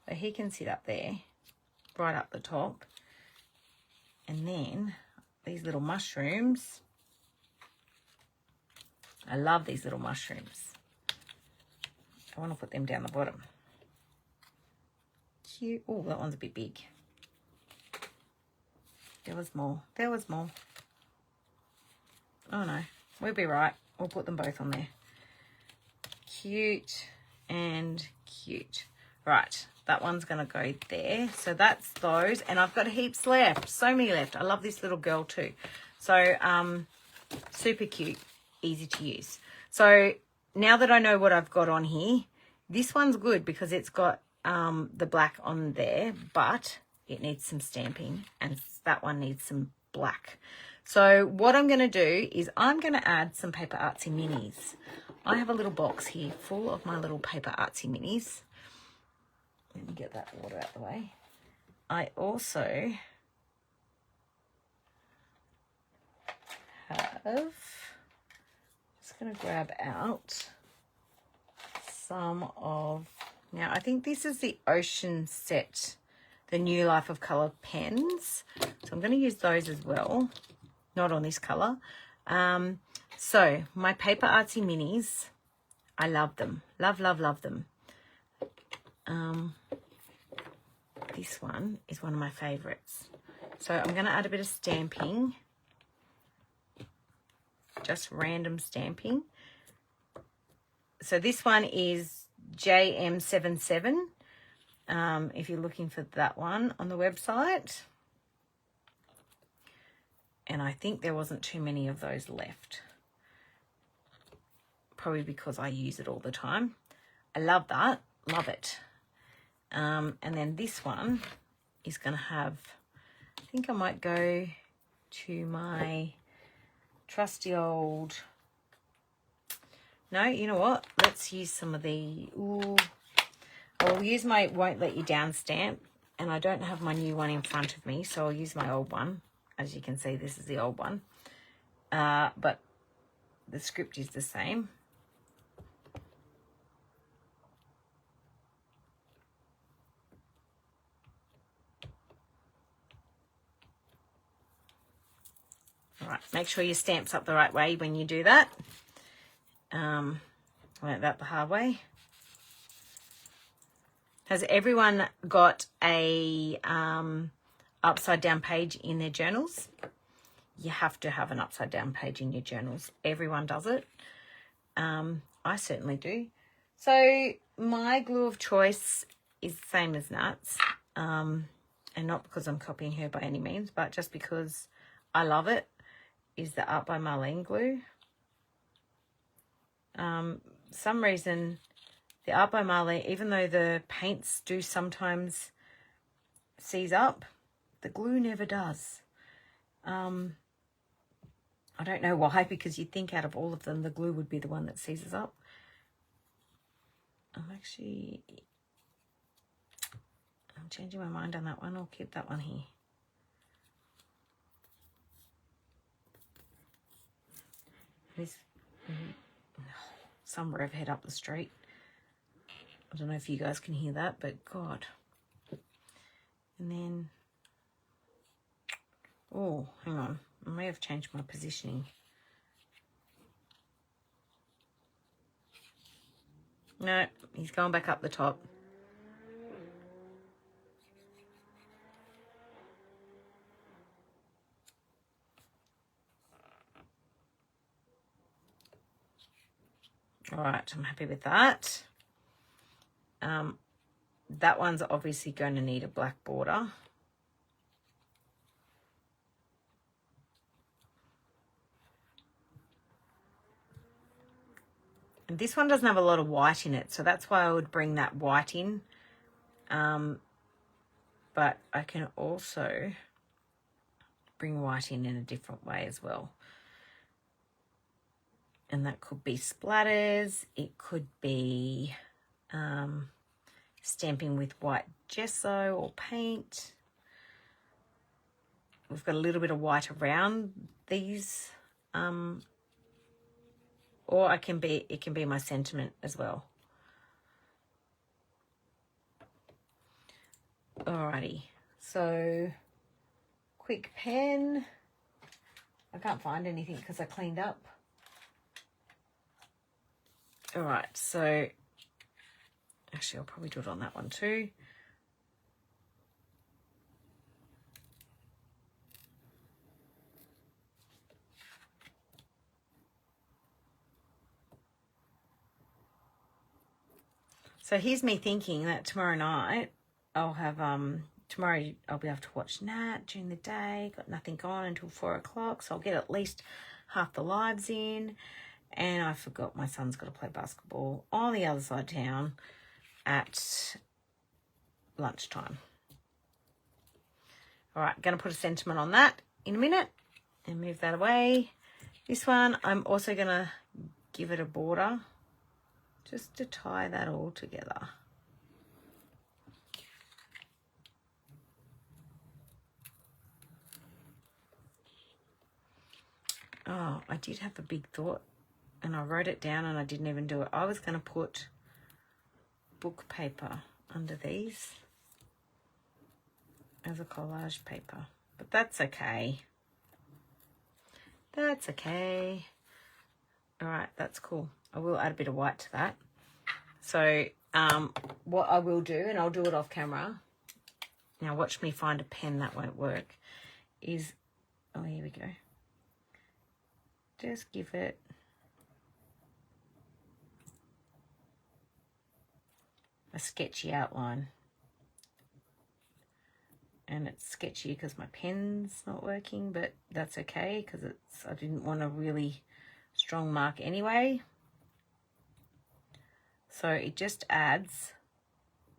So he can sit up there, right up the top. And then these little mushrooms. I love these little mushrooms. I want to put them down the bottom. Cute. Oh, that one's a bit big. There was more. There was more. Oh no, we'll be right. We'll put them both on there. Cute and cute. Right, that one's going to go there. So that's those. And I've got heaps left. So many left. I love this little girl too. So super cute. Easy to use. So now that I know what I've got on here, this one's good because it's got the black on there, but it needs some stamping, and that one needs some black. So what I'm going to do is I'm going to add some Paper Artsy Minis. I have a little box here full of my little Paper Artsy Minis. Let me get that water out the way. I also have, just going to grab out some of, now I think this is the Ocean set, the New Life of Colour pens. So I'm going to use those as well. Not on this colour. So my Paper Artsy Minis, I love them. Love, love, love them. This one is one of my favourites. So I'm going to add a bit of stamping. Just random stamping. So this one is JM77. If you're looking for that one on the website. And I think there wasn't too many of those left. Probably because I use it all the time. I love that. Love it. And then this one is going to have, I think I might go to my trusty old, no, you know what? Let's use some of the, ooh, I'll use my Won't Let You Down stamp. And I don't have my new one in front of me, so I'll use my old one. As you can see, this is the old one. But the script is the same. All right, make sure your stamp's up the right way when you do that. I learned that the hard way. Has everyone got a upside down page in their journals? You have to have an upside down page in your journals. Everyone does it. I certainly do. So my glue of choice is the same as Nat's. And not because I'm copying her by any means, but just because I love it, is the Art by Marlene glue. Some reason the Art by Marlene, even though the paints do sometimes seize up, the glue never does. I don't know why, because you'd think out of all of them, the glue would be the one that seizes up. I'm changing my mind on that one. I'll keep that one here. There's some rev head up the street. I don't know if you guys can hear that, but God. And then, oh, hang on. I may have changed my positioning. No, he's going back up the top. All right, I'm happy with that. That one's obviously going to need a black border. And this one doesn't have a lot of white in it, so that's why I would bring that white in. But I can also bring white in a different way as well. And that could be splatters. It could be stamping with white gesso or paint. We've got a little bit of white around these, or it can be my sentiment as well. Alrighty, so quick pen. I can't find anything because I cleaned up. All right, so actually I'll probably do it on that one too. So here's me thinking that tomorrow night I'll have, tomorrow I'll be able to watch Nat during the day. Got nothing on until 4 o'clock, so I'll get at least half the lives in. And I forgot my son's got to play basketball on the other side of town at lunchtime. All right, going to put a sentiment on that in a minute and move that away. This one, I'm also going to give it a border just to tie that all together. Oh, I did have a big thought and I wrote it down and I didn't even do it. I was going to put book paper under these as a collage paper, but that's okay. That's okay. All right, that's cool. I will add a bit of white to that. So what I will do, and I'll do it off camera. Now watch me find a pen that won't work. Is, oh, here we go. Just give it a sketchy outline. And it's sketchy because my pen's not working, but that's okay because I didn't want a really strong mark anyway. So it just adds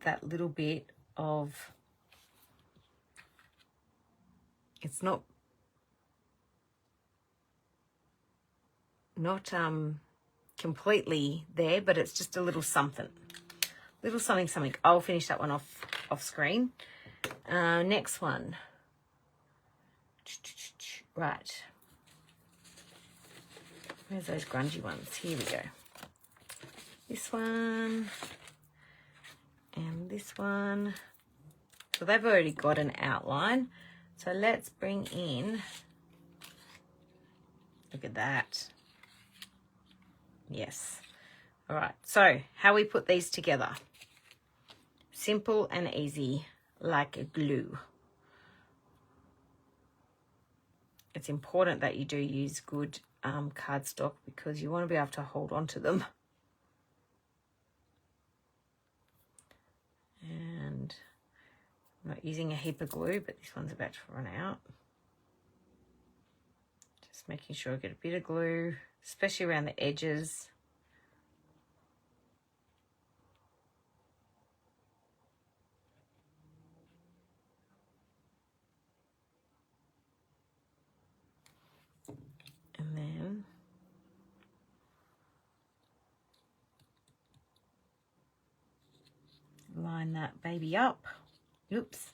that little bit of, it's not completely there, but it's just a little something. Little something. I'll finish that one off screen. Next one. Right. Where's those grungy ones? Here we go. This one. And this one. So they've already got an outline. So let's bring in, look at that. Yes. All right. So how we put these together. Simple and easy, like glue. It's important that you do use good cardstock because you want to be able to hold on to them. And I'm not using a heap of glue, but this one's about to run out. Just making sure I get a bit of glue, especially around the edges. And then line that baby up. Oops.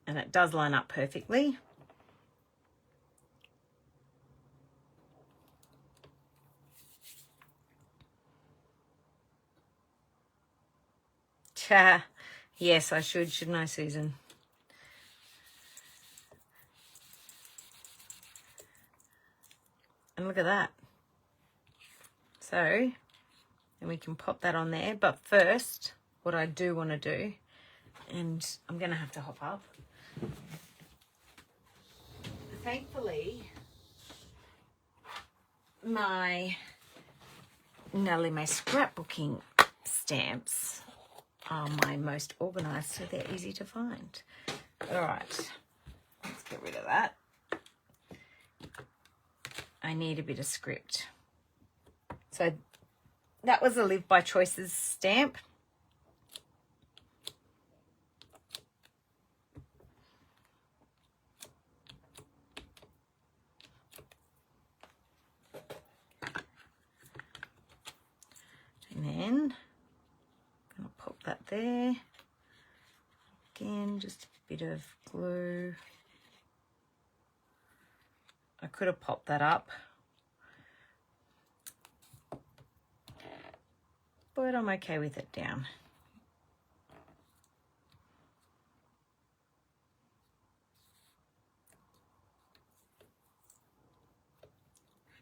And it does line up perfectly. Cha. Yes, I should, shouldn't I, Susan? And look at that. So, and we can pop that on there. But first, what I do want to do, and I'm going to have to hop up. Thankfully, my Natalie May Scrapbooking stamps are my most organised, so they're easy to find. All right, let's get rid of that. I need a bit of script. So that was a Live by Choices stamp. there. Again, just a bit of glue. I could have popped that up, but I'm okay with it down.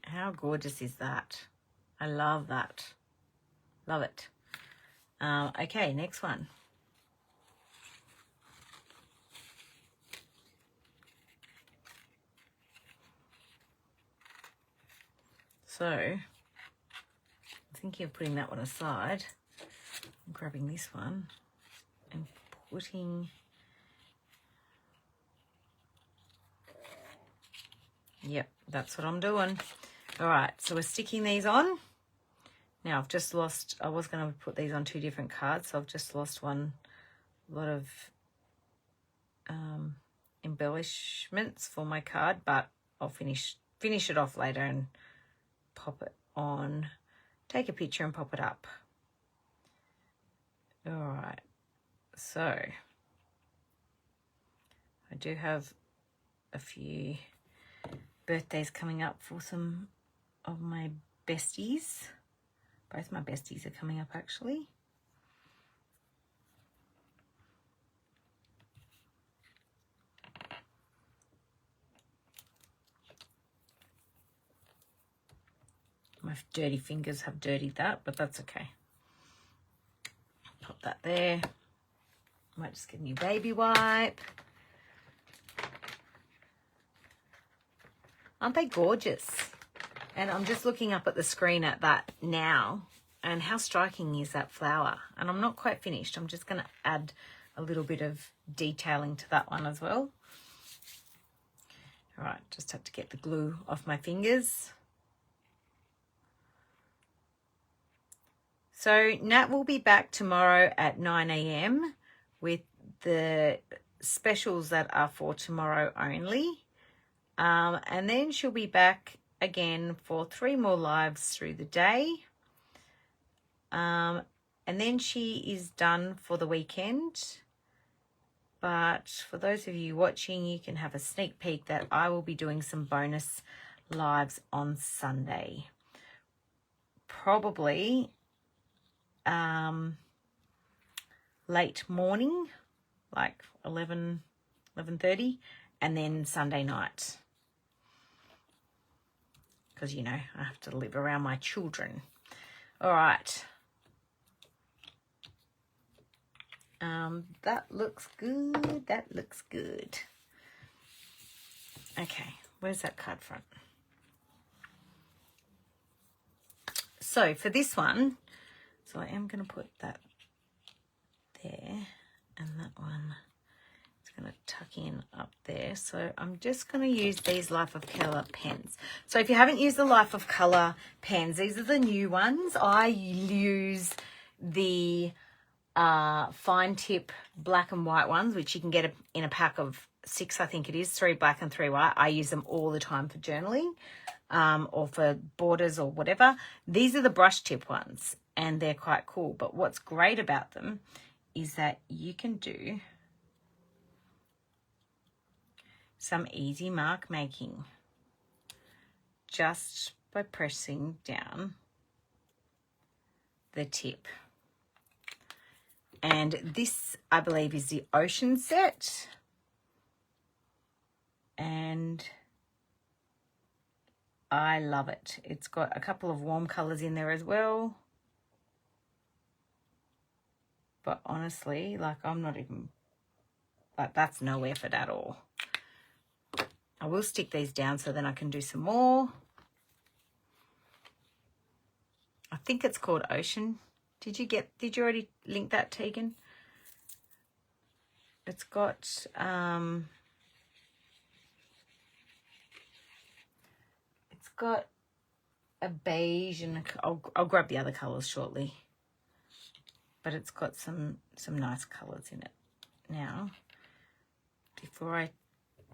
How gorgeous is that? I love that. Love it. Okay, next one. So, I'm thinking of putting that one aside. I'm grabbing this one and putting... Yep, that's what I'm doing. All right, so we're sticking these on. Now, I've just lost... I was going to put these on 2 different cards, so I've just lost one lot of embellishments for my card, but I'll finish it off later and pop it on, take a picture and pop it up. All right, so I do have a few birthdays coming up for some of my besties. Both my besties are coming up, actually. My dirty fingers have dirtied that, but that's okay. Pop that there. Might just get a new baby wipe. Aren't they gorgeous? And I'm just looking up at the screen at that now, and how striking is that flower? And I'm not quite finished. I'm just going to add a little bit of detailing to that one as well. All right, just have to get the glue off my fingers. So Nat will be back tomorrow at 9 a.m. with the specials that are for tomorrow only. And then she'll be back again for 3 more lives through the day. And then she is done for the weekend. But for those of you watching, you can have a sneak peek that I will be doing some bonus lives on Sunday. Probably late morning, like 11:30, and then Sunday night, because you know I have to live around my children. All right, that looks good. That looks good. Okay, where's that card front? So for this one, so I am going to put that there, and that one is going to tuck in up there. So I'm just going to use these Life of Colour pens. So if you haven't used the Life of Colour pens, these are the new ones. I use the fine tip black and white ones, which you can get in a pack of 6, I think it is, 3 black and 3 white. I use them all the time for journaling or for borders or whatever. These are the brush tip ones, and they're quite cool. But what's great about them is that you can do some easy mark making just by pressing down the tip. And this, I believe, is the Ocean set. And I love it. It's got a couple of warm colours in there as well. But honestly, like, I'm not even, like, that's no effort at all. I will stick these down so then I can do some more. I think it's called Ocean. Did you already link that, Tegan? It's got, it's got a beige, and I'll grab the other colours shortly. But it's got some nice colours in it. Now, before I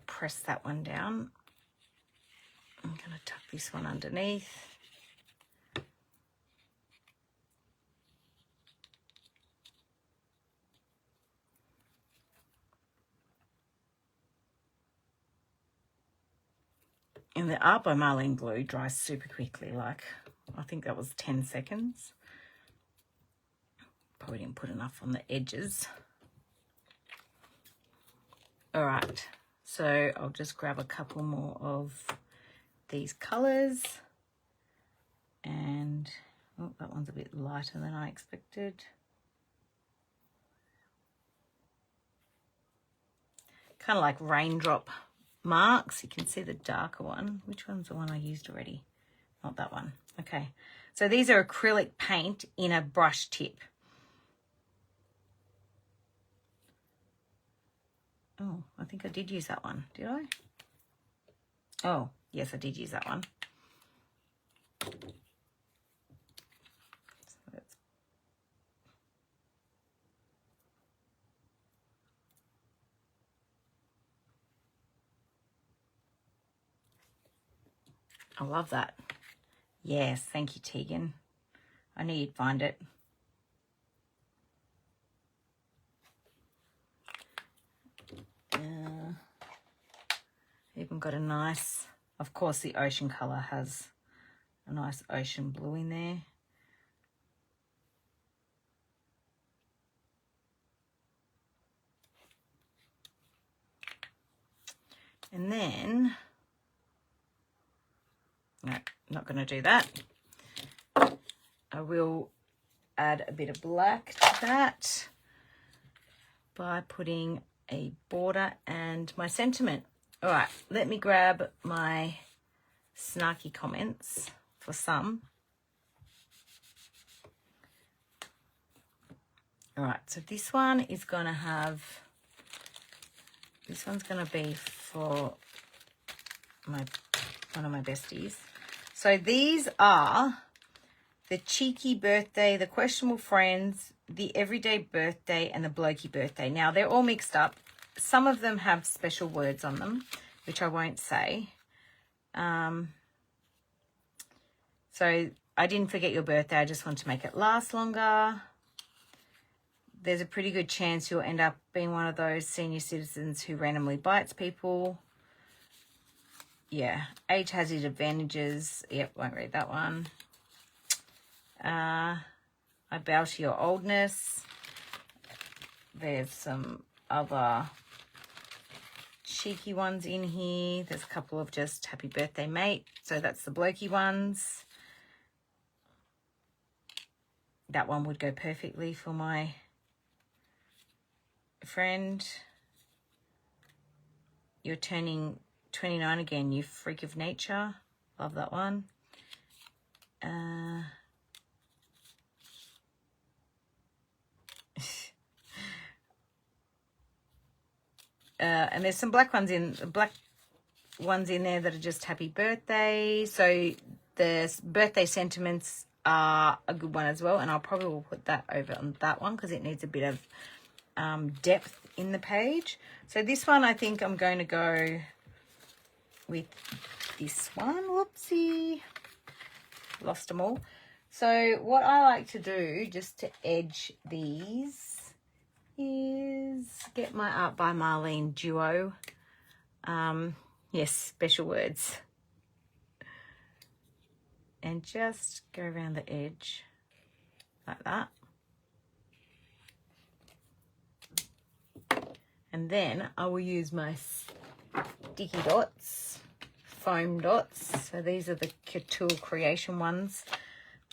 press that one down, I'm going to tuck this one underneath. And the Art by Marlene glue dries super quickly. Like, I think that was 10 seconds. Probably didn't put enough on the edges. All right, so I'll just grab a couple more of these colours. And, oh, that one's a bit lighter than I expected. Kind of like raindrop marks. You can see the darker one. Which one's the one I used already? Not that one. Okay, so these are acrylic paint in a brush tip. Oh, I think I did use that one. Did I? Oh, yes, I did use that one. I love that. Yes, thank you, Tegan. I knew you'd find it. Even got a nice, of course, the ocean colour has a nice ocean blue in there. And then, no, not going to do that. I will add a bit of black to that by putting a border and my sentiment. All right, let me grab my snarky comments for some. All right, so this one is going to have, this one's going to be for one of my besties. So these are the cheeky birthday, the questionable friends, the everyday birthday, and the blokey birthday. Now, they're all mixed up. Some of them have special words on them, which I won't say. So I didn't forget your birthday. I just want to make it last longer. There's a pretty good chance you'll end up being one of those senior citizens who randomly bites people. Yeah, age has its advantages. Yep, won't read that one. I bow to your oldness. There's some other cheeky ones in here. There's a couple of just happy birthday, mate. So that's the blokey ones. That one would go perfectly for my friend. You're turning 29 again, you freak of nature. Love that one. And there's some black ones in there that are just happy birthday. So the birthday sentiments are a good one as well, and I'll probably will put that over on that one because it needs a bit of depth in the page. So this one, I think I'm going to go with this one. Whoopsie, lost them all. So what I like to do just to edge these is get my Art by Marlene duo. Yes, special words. And just go around the edge like that. And then I will use my sticky dots, foam dots. So these are the Couture Creation ones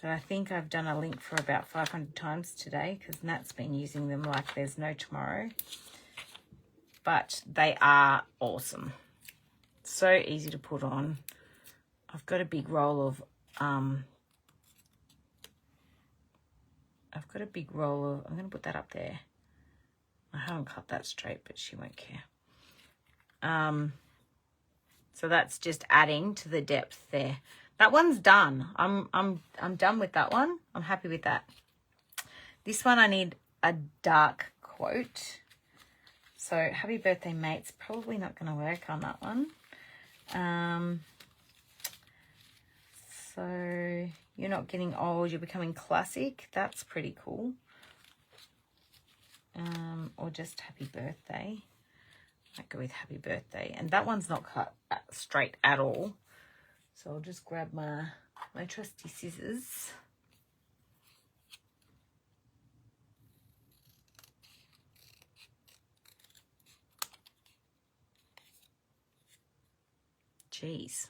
that I think I've done a link for about 500 times today because Nat's been using them like there's no tomorrow. But they are awesome. So easy to put on. I've got a big roll of I'm going to put that up there. I haven't cut that straight, but she won't care. So that's just adding to the depth there. That one's done. I'm done with that one. I'm happy with that. This one I need a dark quote. So happy birthday, mate's probably not going to work on that one. So you're not getting old, you're becoming classic. That's pretty cool. Or just happy birthday. Might go with happy birthday. And that one's not cut straight at all. So I'll just grab my trusty scissors. Jeez.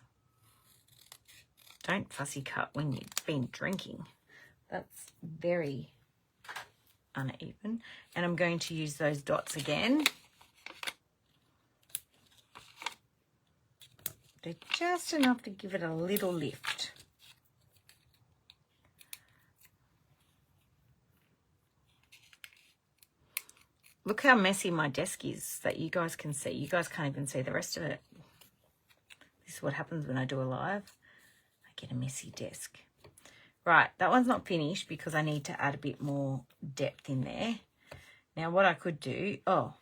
Don't fussy cut when you've been drinking. That's very uneven. And I'm going to use those dots again. They're just enough to give it a little lift. Look how messy my desk is that you guys can see. You guys can't even see the rest of it. This is what happens when I do a live. I get a messy desk. Right, that one's not finished because I need to add a bit more depth in there. Now what I could do, oh,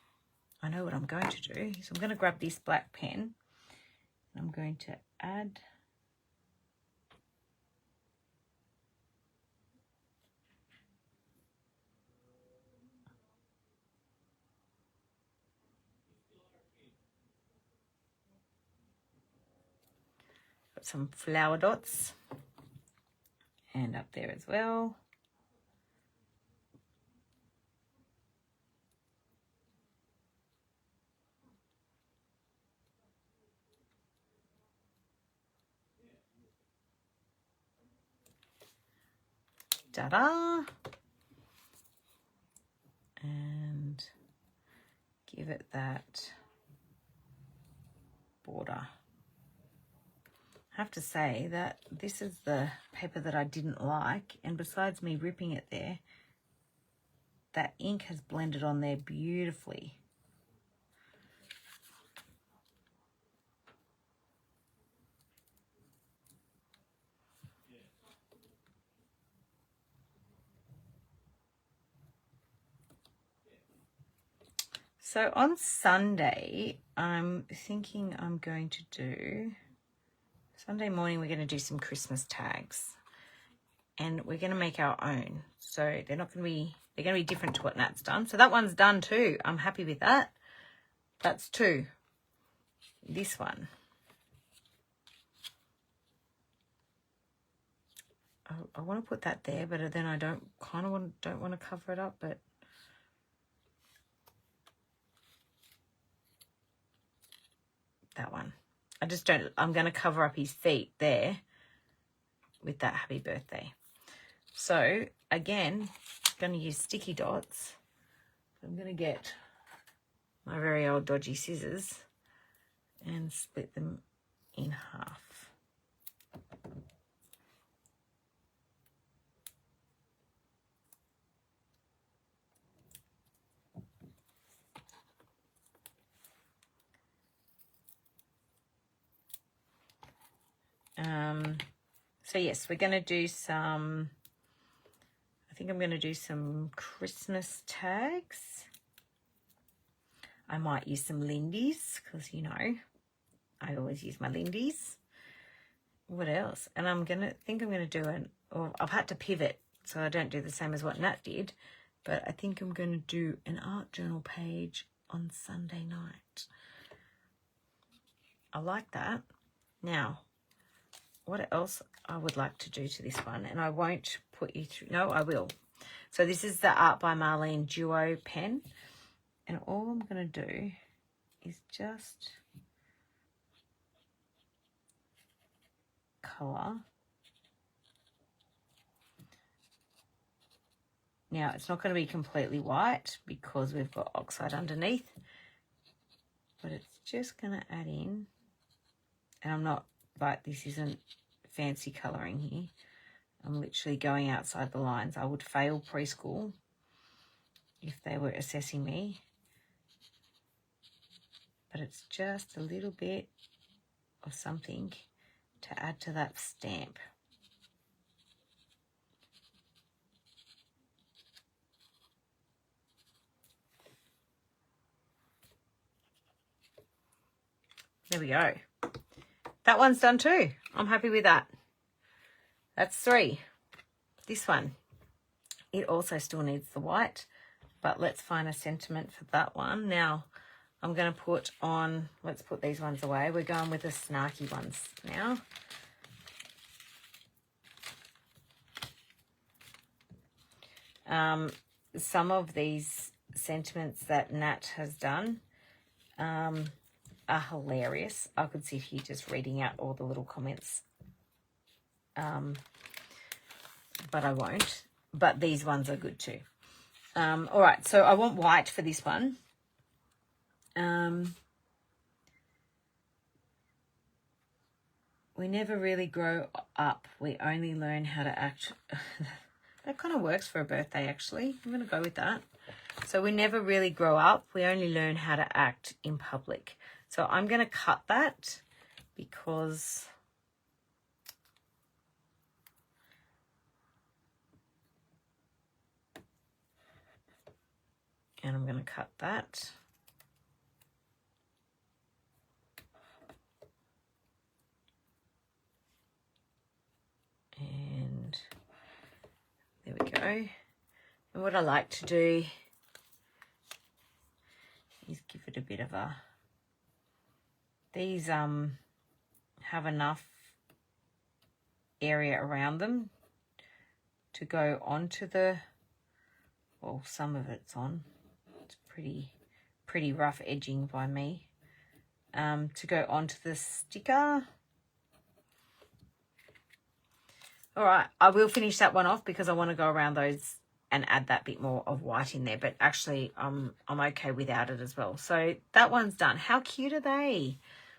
I know what I'm going to do. So I'm going to grab this black pen and I'm going to add some flower dots and up there as well. Ta-da! And give it that border. I have to say that this is the paper that I didn't like, and besides me ripping it there, that ink has blended on there beautifully. So on Sunday, I'm thinking I'm going to do, Sunday morning we're going to do some Christmas tags. And we're going to make our own. So they're not going to be, they're going to be different to what Nat's done. So that one's done too. I'm happy with that. That's 2. This one. I want to put that there, but then I don't want to cover it up, but that one. I just don't, I'm going to cover up his feet there with that happy birthday. So again, I'm going to use sticky dots. I'm going to get my very old dodgy scissors and split them in half. So yes, we're going to do some, I think I'm going to do some Christmas tags. I might use some Lindy's because, you know, I always use my Lindy's. What else? And I'm going to do or I've had to pivot so I don't do the same as what Nat did, but I think I'm going to do an art journal page on Sunday night. I like that. Now, what else I would like to do to this one, and I won't put you through, no, I will. So this is the Art by Marlene Duo pen, and all I'm going to do is just colour. Now, it's not going to be completely white because we've got oxide underneath, but it's just going to add in, and I'm not, but this isn't fancy colouring here. I'm literally going outside the lines. I would fail preschool if they were assessing me. But it's just a little bit of something to add to that stamp. There we go. That one's done too. I'm happy with that. That's 3. This one, it also still needs the white, but let's find a sentiment for that one. Now, I'm going to put on, let's put these ones away. We're going with the snarky ones now. Some of these sentiments that Nat has done are hilarious. I could sit here just reading out all the little comments, but I won't. But these ones are good too. All right, so I want white for this one. We never really grow up. We only learn how to act. That kind of works for a birthday, actually. I'm going to go with that. So we never really grow up. We only learn how to act in public. So I'm going to cut that because and I'm going to cut that. And there we go. And what I like to do is give it a bit of a, these have enough area around them to go onto the, well, some of it's on. It's pretty rough edging by me. To go onto the sticker. All right, I will finish that one off because I want to go around those and add that bit more of white in there. But actually, I'm okay without it as well. So that one's done. How cute are they?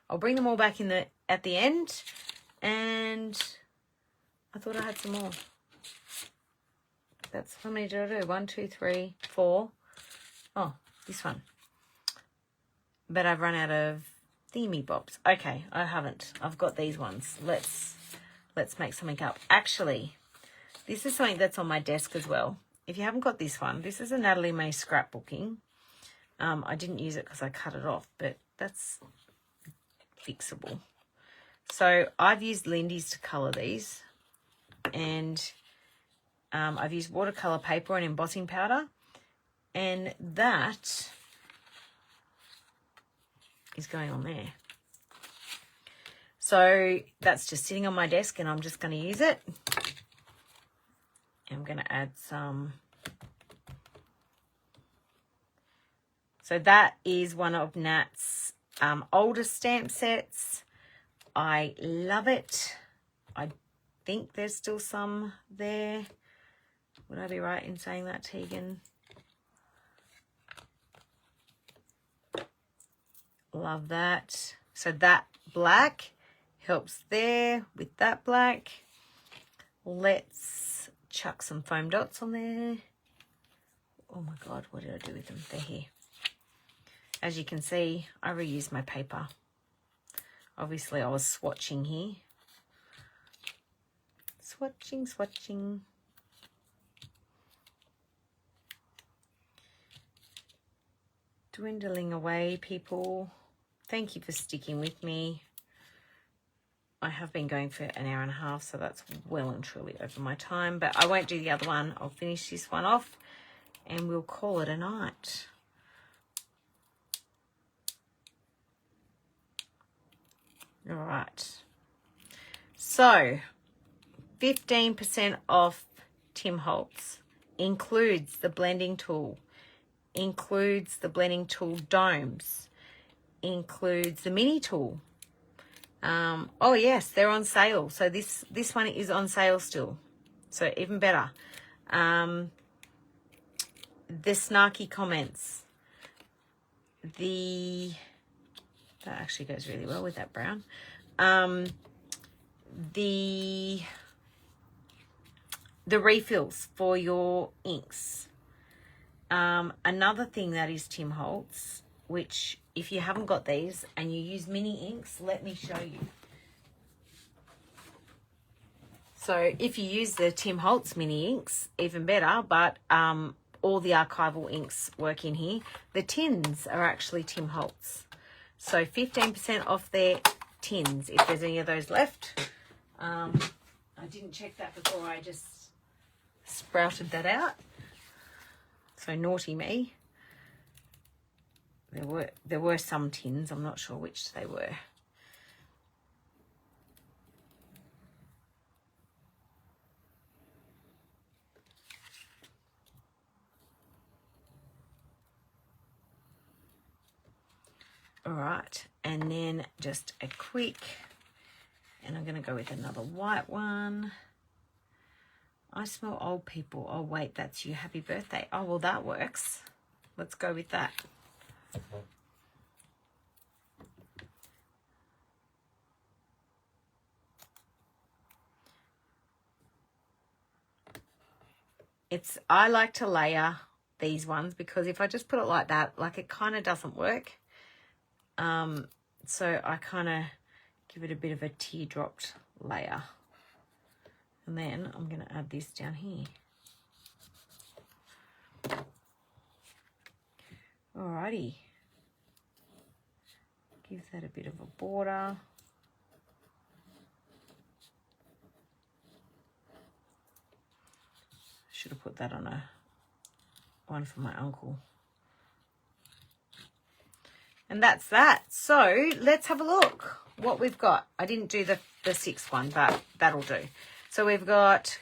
I'll bring them all back in at the end. And I thought I had some more. That's how many did I do? 1, 2, 3, 4. Oh, this one. But I've run out of themey bobs. Okay, I haven't. I've got these ones. Let's make something up. Actually, this is something that's on my desk as well. If you haven't got this one, this is a Natalie May Scrapbooking. I didn't use it because I cut it off, but that's fixable. So I've used Lindy's to colour these. And I've used watercolour paper and embossing powder. And that is going on there. So that's just sitting on my desk and I'm just going to use it. I'm going to add some. So that is one of Nat's oldest stamp sets. I love it. I think there's still some there. Would I be right in saying that, Tegan? Love that. So that black helps there with that black. Let's chuck some foam dots on there. Oh my God, what did I do with them? They're here. As you can see, I reused my paper. Obviously, I was swatching here. Swatching. Dwindling away, people. Thank you for sticking with me. I have been going for an hour and a half, so that's well and truly over my time. But I won't do the other one. I'll finish this one off and we'll call it a night. All right. So 15% off Tim Holtz includes the blending tool, includes the blending tool domes, includes the mini tool. Oh yes, they're on sale. So this one is on sale still. So even better. The snarky comments. That actually goes really well with that brown. The refills for your inks. Another thing that is Tim Holtz, which if you haven't got these and you use mini inks, let me show you. So if you use the Tim Holtz mini inks, even better, but all the archival inks work in here. The tins are actually Tim Holtz. So 15% off their tins, if there's any of those left. I didn't check that before I just sprouted that out. So naughty me. There were some tins. I'm not sure which they were. All right, and then just a quick, and I'm going to go with another white one. I smell old people. Oh, wait, that's you. Happy birthday. Oh, well, that works. Let's go with that. I like to layer these ones because if I just put it like that, like it kind of doesn't work. So I kind of give it a bit of a teardropped layer. And then I'm going to add this down here. Alrighty. Give that a bit of a border. Should have put that on one for my uncle. And that's that. So let's have a look what we've got. I didn't do the sixth one, but that'll do. So we've got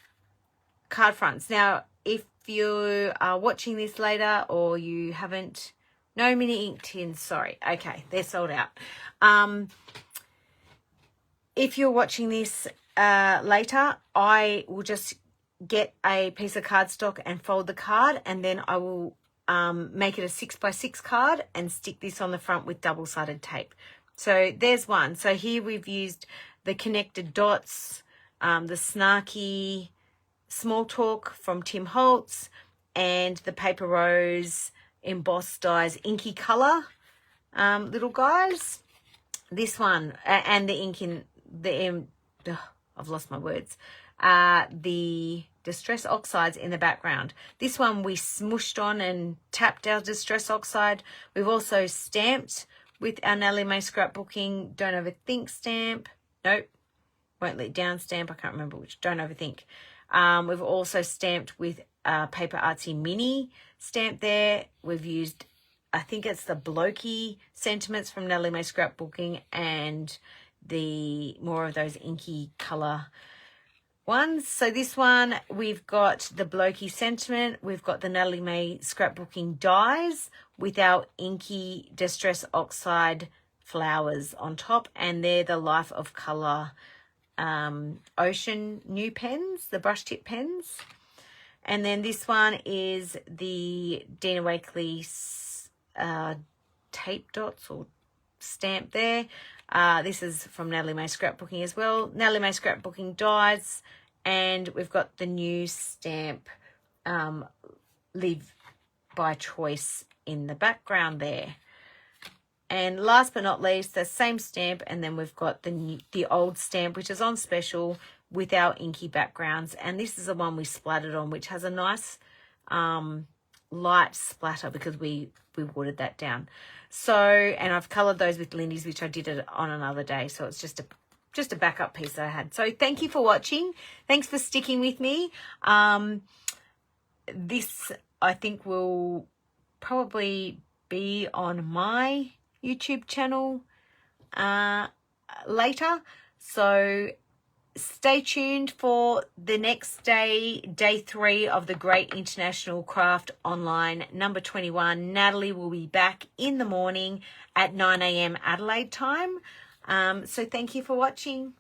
card fronts. Now, if you are watching this later or you haven't, no mini ink tins, sorry. Okay, they're sold out. If you're watching this later, I will just get a piece of cardstock and fold the card, and then I will make it a 6x6 card and stick this on the front with double-sided tape. So there's one. So here we've used the connected dots, the snarky small talk from Tim Holtz, and the Paper Rose embossed dies inky color little guys. This one and the ink in the I've lost my words. The Distress Oxides in the background. This one we smooshed on and tapped our Distress Oxide. We've also stamped with our Natalie May Scrapbooking Don't Overthink stamp. Nope. Won't Let Down stamp. I can't remember which. Don't Overthink. We've also stamped with Paper Artsy Mini stamp there. We've used, I think it's the Blokey sentiments from Natalie May Scrapbooking and the more of those inky colour ones. So this one, we've got the Blokey sentiment. We've got the Natalie May Scrapbooking dies with our inky Distress Oxide flowers on top. And they're the Life of Colour Ocean new pens, the brush tip pens. And then this one is the Dina Wakley tape dots or stamp there. This is from Natalie May Scrapbooking as well. Natalie May Scrapbooking dies, and we've got the new stamp Live by Choice in the background there. And last but not least, the same stamp, and then we've got the old stamp, which is on special with our inky backgrounds. And this is the one we splattered on, which has a nice light splatter because we watered that down. So, and I've coloured those with Lindy's, which I did it on another day. So it's just a backup piece that I had. So thank you for watching. Thanks for sticking with me. This, I think, will probably be on my YouTube channel later. So stay tuned for the next day, day 3 of the Great International Craft Online number 21. Natalie will be back in the morning at 9 a.m. Adelaide time. So thank you for watching.